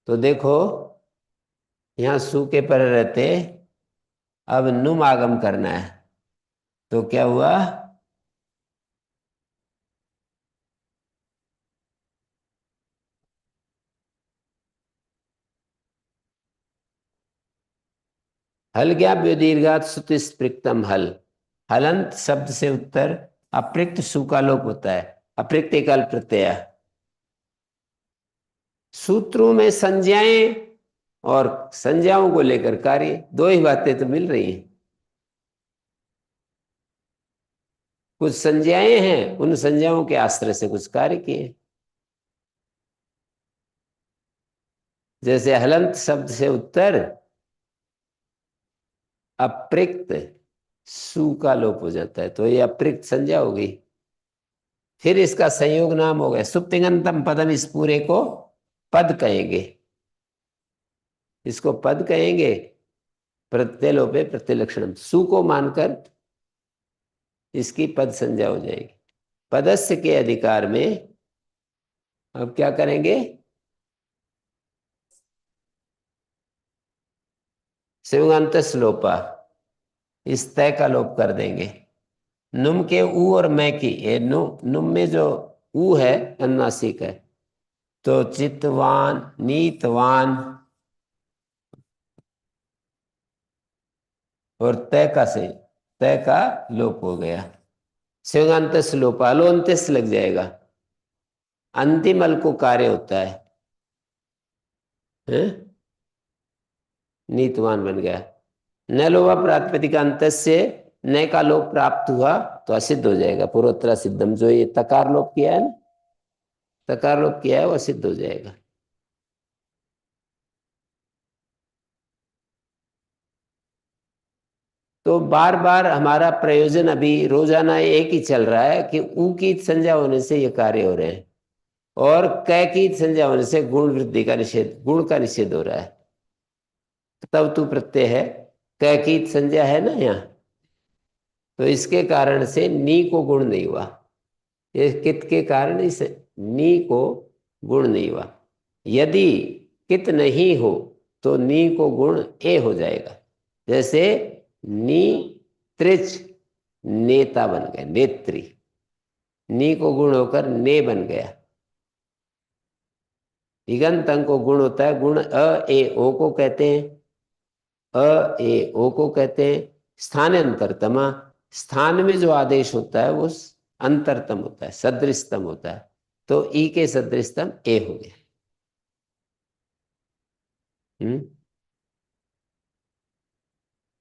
S1: तो देखो, यहाँ सु के पर रहते, अब नुम आगम करना है, तो क्या हुआ? हल क्या दीर्घात सुत स्पृक्तम हल। हलंत शब्द से उत्तर अप्रिक्त सु का लोप होता है। अप्रिक्त एक अल्प प्रत्यय। सूत्रों में संज्ञाएं और संज्ञाओं को लेकर कार्य, दो ही बातें तो मिल रही हैं। कुछ संज्ञाएं हैं, उन संज्ञाओं के आश्रय से कुछ कार्य किए। जैसे हलंत शब्द से उत्तर अप्रिक्त सु का लोप हो जाता है, तो ये अप्रिक्त संज्ञा हो गई। फिर इसका संयोग नाम हो गया सुप्तिंगंतम पदम, इस पूरे को पद कहेंगे। इसको पद कहेंगे। प्रत्यय लोपे प्रत्यलक्षणम, सु को मानकर इसकी पद संज्ञा हो जाएगी। पदस्य के अधिकार में अब क्या करेंगे? शिवगांत लोपा, इस तय का लोप कर देंगे। नुम के ऊ और मैं की, ये नुम में जो ऊ है अनुनासिक है, तो चितवान नीतवान, और तय का लोप हो गया। शिवगांत लोपा, अलोन्त्यस लग जाएगा। अंतिम अल को कार्य होता है? नीतवान बन गया। न लोभा प्रातिपदिक अंत से न का लोप प्राप्त हुआ तो असिद्ध हो जाएगा। पूर्वोत्तरा सिद्धम, जो ये तकार लोप किया है ना, तकार लोप किया है, वो सिद्ध हो जाएगा। तो बार बार हमारा प्रयोजन अभी रोजाना एक ही चल रहा है कि ऊ की संज्ञा होने से ये कार्य हो रहे हैं, और कै की संज्ञा होने से गुण वृद्धि का निषेध, गुण का निषेध हो रहा है। तब तू प्रत्यय है, कै की संज्ञा है ना यहाँ, तो इसके कारण से नी को गुण नहीं हुआ। ये कित के कारण इस नी को गुण नहीं हुआ। यदि कित नहीं हो तो नी को गुण ए हो जाएगा। जैसे नी त्रिच नेता बन गए, नेत्री, नी को गुण होकर ने बन गया। इगंत अंग को गुण होता है, गुण अ ए ओ को कहते हैं, अ ए ओ को कहते हैं। स्थानांतरतमा, स्थान में जो आदेश होता है वो अंतरतम होता है, सदृशतम होता है, तो ई के सदृशतम ए हो गया।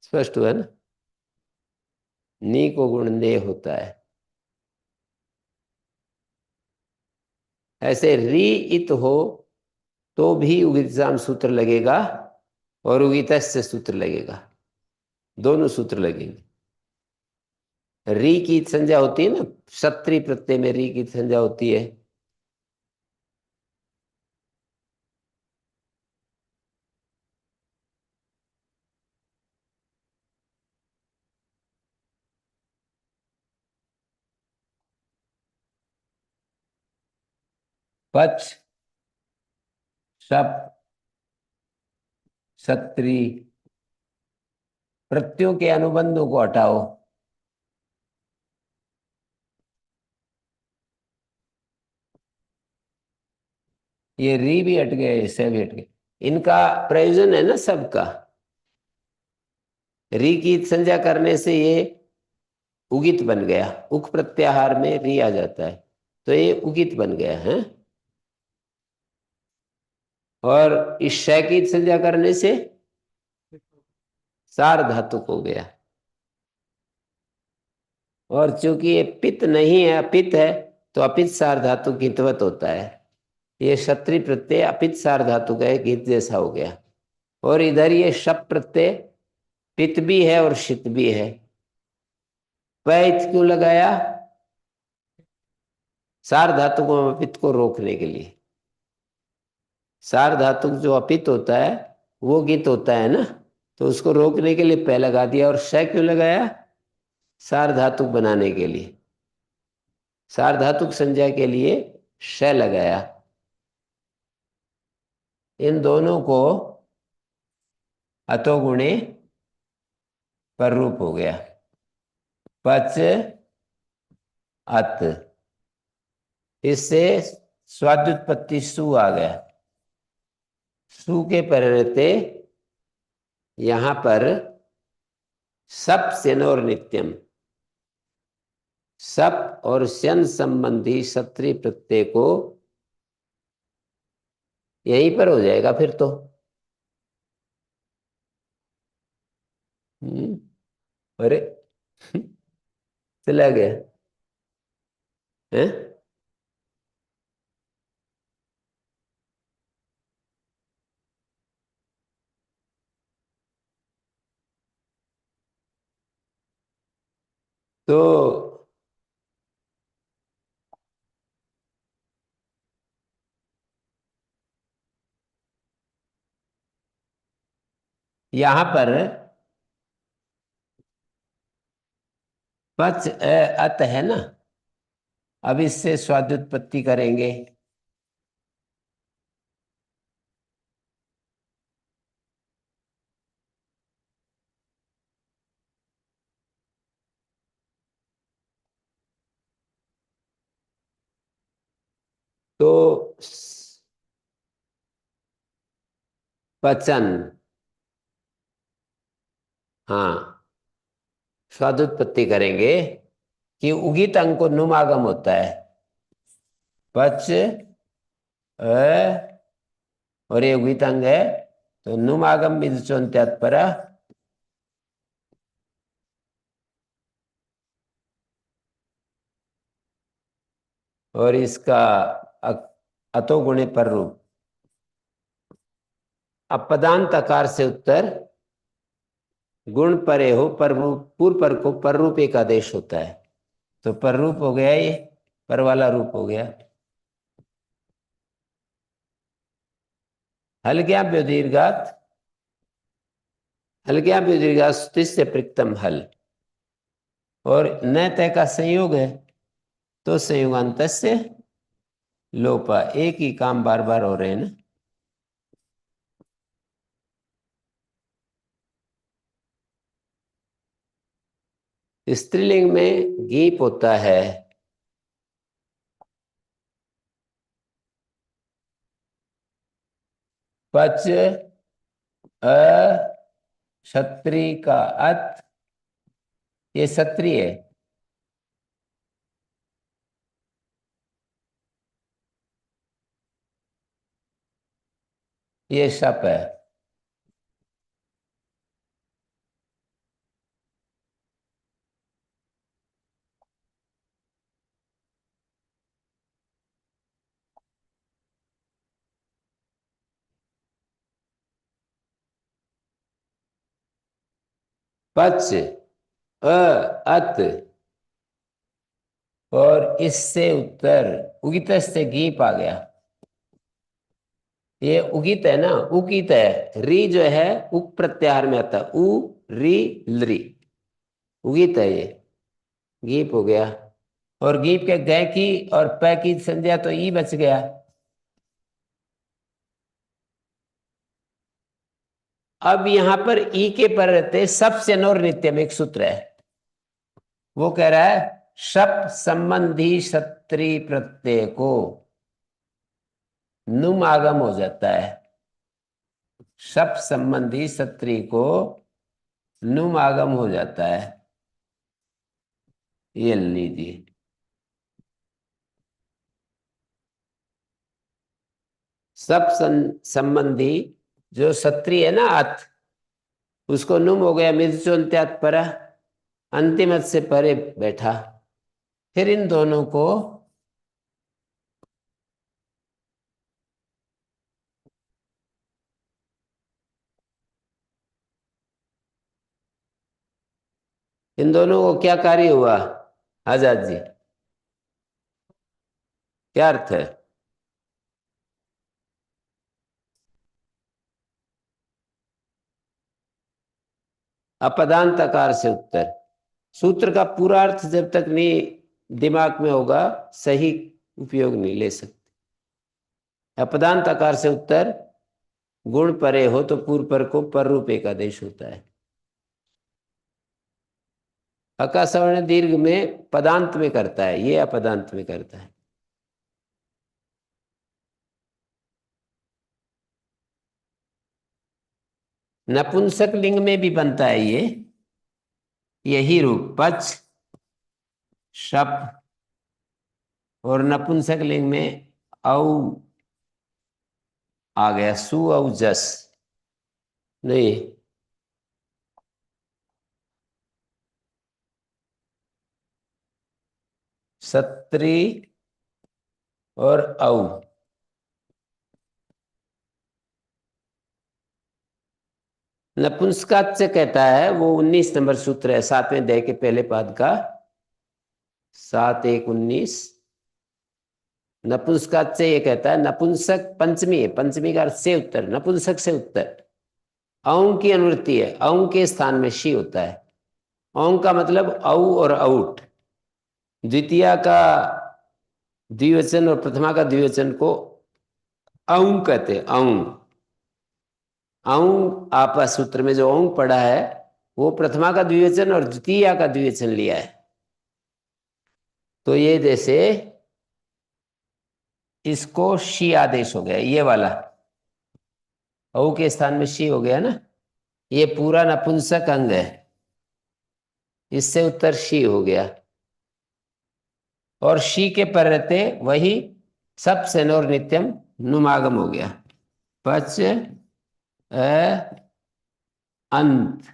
S1: स्पष्ट हुआ ना? नी को गुण ने होता है। ऐसे री इत हो तो भी उगितजाम सूत्र लगेगा और उगितस्य सूत्र लगेगा, दोनों सूत्र लगेंगे। री की संज्ञा होती है ना, क्षत्रिय प्रत्यय में री की संज्ञा होती है। पक्ष, शप, क्षत्रिय प्रत्ययों के अनुबंधों को हटाओ। ये री भी हट गए, से भी हट गए। इनका प्रयोजन है ना सबका। री की संज्ञा करने से ये उगित बन गया, उक प्रत्याहार में री आ जाता है, तो ये उगित बन गया है। और इस शय की संज्ञा करने से सार धातुक हो गया। और चूंकि ये पित्त नहीं है, अपित है, तो अपित सार धातु गीतवत होता है। ये क्षत्रिय प्रत्यय अपित सार धातु का गीत जैसा हो गया। और इधर ये शप प्रत्यय पित्त भी है और शित भी है। पैत क्यों लगाया? सार धातु को अपित को रोकने के लिए। सार धातु जो अपित होता है वो गीत होता है ना, तो उसको रोकने के लिए पै लगा दिया। और श क्यों लगाया? सार धातु बनाने के लिए। सार्वधातुक संज्ञा के लिए श लगाया। इन दोनों को अतो गुणे पर रूप हो गया। पच अत, इससे स्वादुत्पत्ति सु आ गया। सु के पर रहते यहां पर सप सेनोर नित्यम, सप और शन संबंधी सत्री प्रत्यय को यहीं पर हो जाएगा फिर तो। अरे चला गया है। तो यहां पर पच अत है ना। अब इससे स्वादुत्पत्ति करेंगे। तो पचन, हाँ, स्वादुत्पत्ति करेंगे कि उगित अंग को नुमागम होता है। पच और ये उगित अंग है, तो नुमागम विदुचोन्त्यात्परा। और इसका अतो गुणे पर रूप। अब पदांत आकार से उत्तर गुण परे हो पर रूप, पूर्व पर को पर रूप एक आदेश होता है। तो पर रूप हो गया, ये पर वाला रूप हो गया। हल्ग्याभ्यो दीर्घात, हल्ग्याभ्यो दीर्घात स्तुति प्रकृतम हल, और न तय का संयोग है तो संयोगांत से लोपा। एक ही काम बार बार हो रहे हैं ना। स्त्रीलिंग में गीप होता है पच अ क्षत्रि का अत, ये क्षत्रिय है। ये शप है। पच अ अत, और इससे उत्तर उगित से गीप आ गया। ये उगित है ना, उगित है। री जो है उक प्रत्याहार में आता है, उ री लरी, उगित है ये, गीप हो गया। और गीप के गय की और पै की संज्ञा तो ई बच गया। अब यहां पर ई के पर रहते सब से नोर नित्यम एक सूत्र है, वो कह रहा है शप संबंधी क्षत्रि प्रत्यय को नुम आगम हो जाता है। शप संबंधी क्षत्रि को नुम आगम हो जाता है। ये लीजिए, सब संबंधी जो क्षत्रिय है ना अत, उसको नुम हो गया मिर्चोन्त्यात परा, अंतिम अत से परे बैठा। फिर इन दोनों को को क्या कार्य हुआ आजाद जी, क्या अर्थ है? अपदांत आकार से उत्तर। सूत्र का पूरा अर्थ जब तक नहीं दिमाग में होगा, सही उपयोग नहीं ले सकते। अपदांत आकार से उत्तर गुण परे हो तो पूर्व पर को पर रूप एक आदेश होता है। अकासवर्ण दीर्घ में पदांत में करता है, ये अपदांत में करता है। नपुंसक लिंग में भी बनता है ये, यही रूप पच शप, और नपुंसक लिंग में औ आ गया, सु औ जस नहीं, सत्री और औ। नपुंसकाच से कहता है, वो 19 नंबर सूत्र है, 7वें अध्याय के पहले पाद का, 7 1 19। नपुंसकाच से ये कहता है, नपुंसक पंचमी है, पंचमी का अर्थ से उत्तर, नपुंसक से उत्तर औं की अनुवृत्ति है, औं के स्थान में शी होता है। औं का मतलब औ और औट, द्वितीया का द्विवचन और प्रथमा का द्विवचन को औं कहते हैं। औं औं आपा सूत्र में जो औं पढ़ा है, वो प्रथमा का द्विवचन और द्वितीया का द्विवचन लिया है। तो ये जैसे इसको शी आदेश हो गया, ये वाला औ के स्थान में शी हो गया ना, ये पूरा नपुंसक अंग है, इससे उत्तर शी हो गया। और शी के पर रहते वही सब सेनोर नित्यम नुमागम हो गया। पच अंत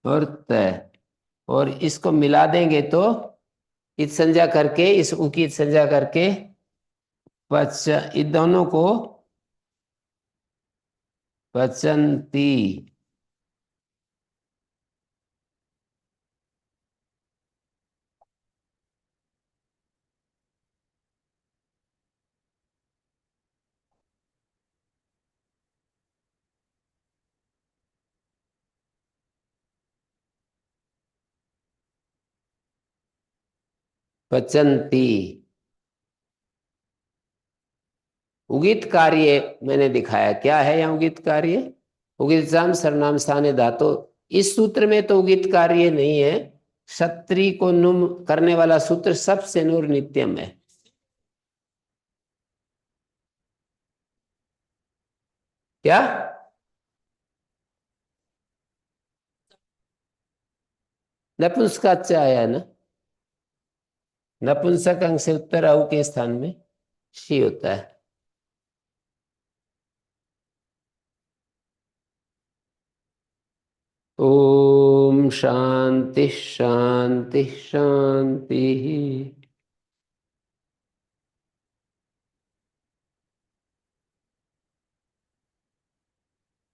S1: और तय, और इसको मिला देंगे तो इत संज्ञा करके, इस उ की इत संज्ञा करके पच, इन दोनों को पचंती, पचंती। उगित कार्य मैंने दिखाया, क्या है यहाँ उगित कार्य? उगित साम सर्वनाम स्थाने धातु। इस सूत्र में तो उगित कार्य नहीं है, क्षत्रि को नुम करने वाला सूत्र सब सेनूर नित्यम है। क्या? नपुंसक आया है ना, नपुंसक अंग से उत्तर औ के स्थान में शी होता है। ओम शांति शांति शांति।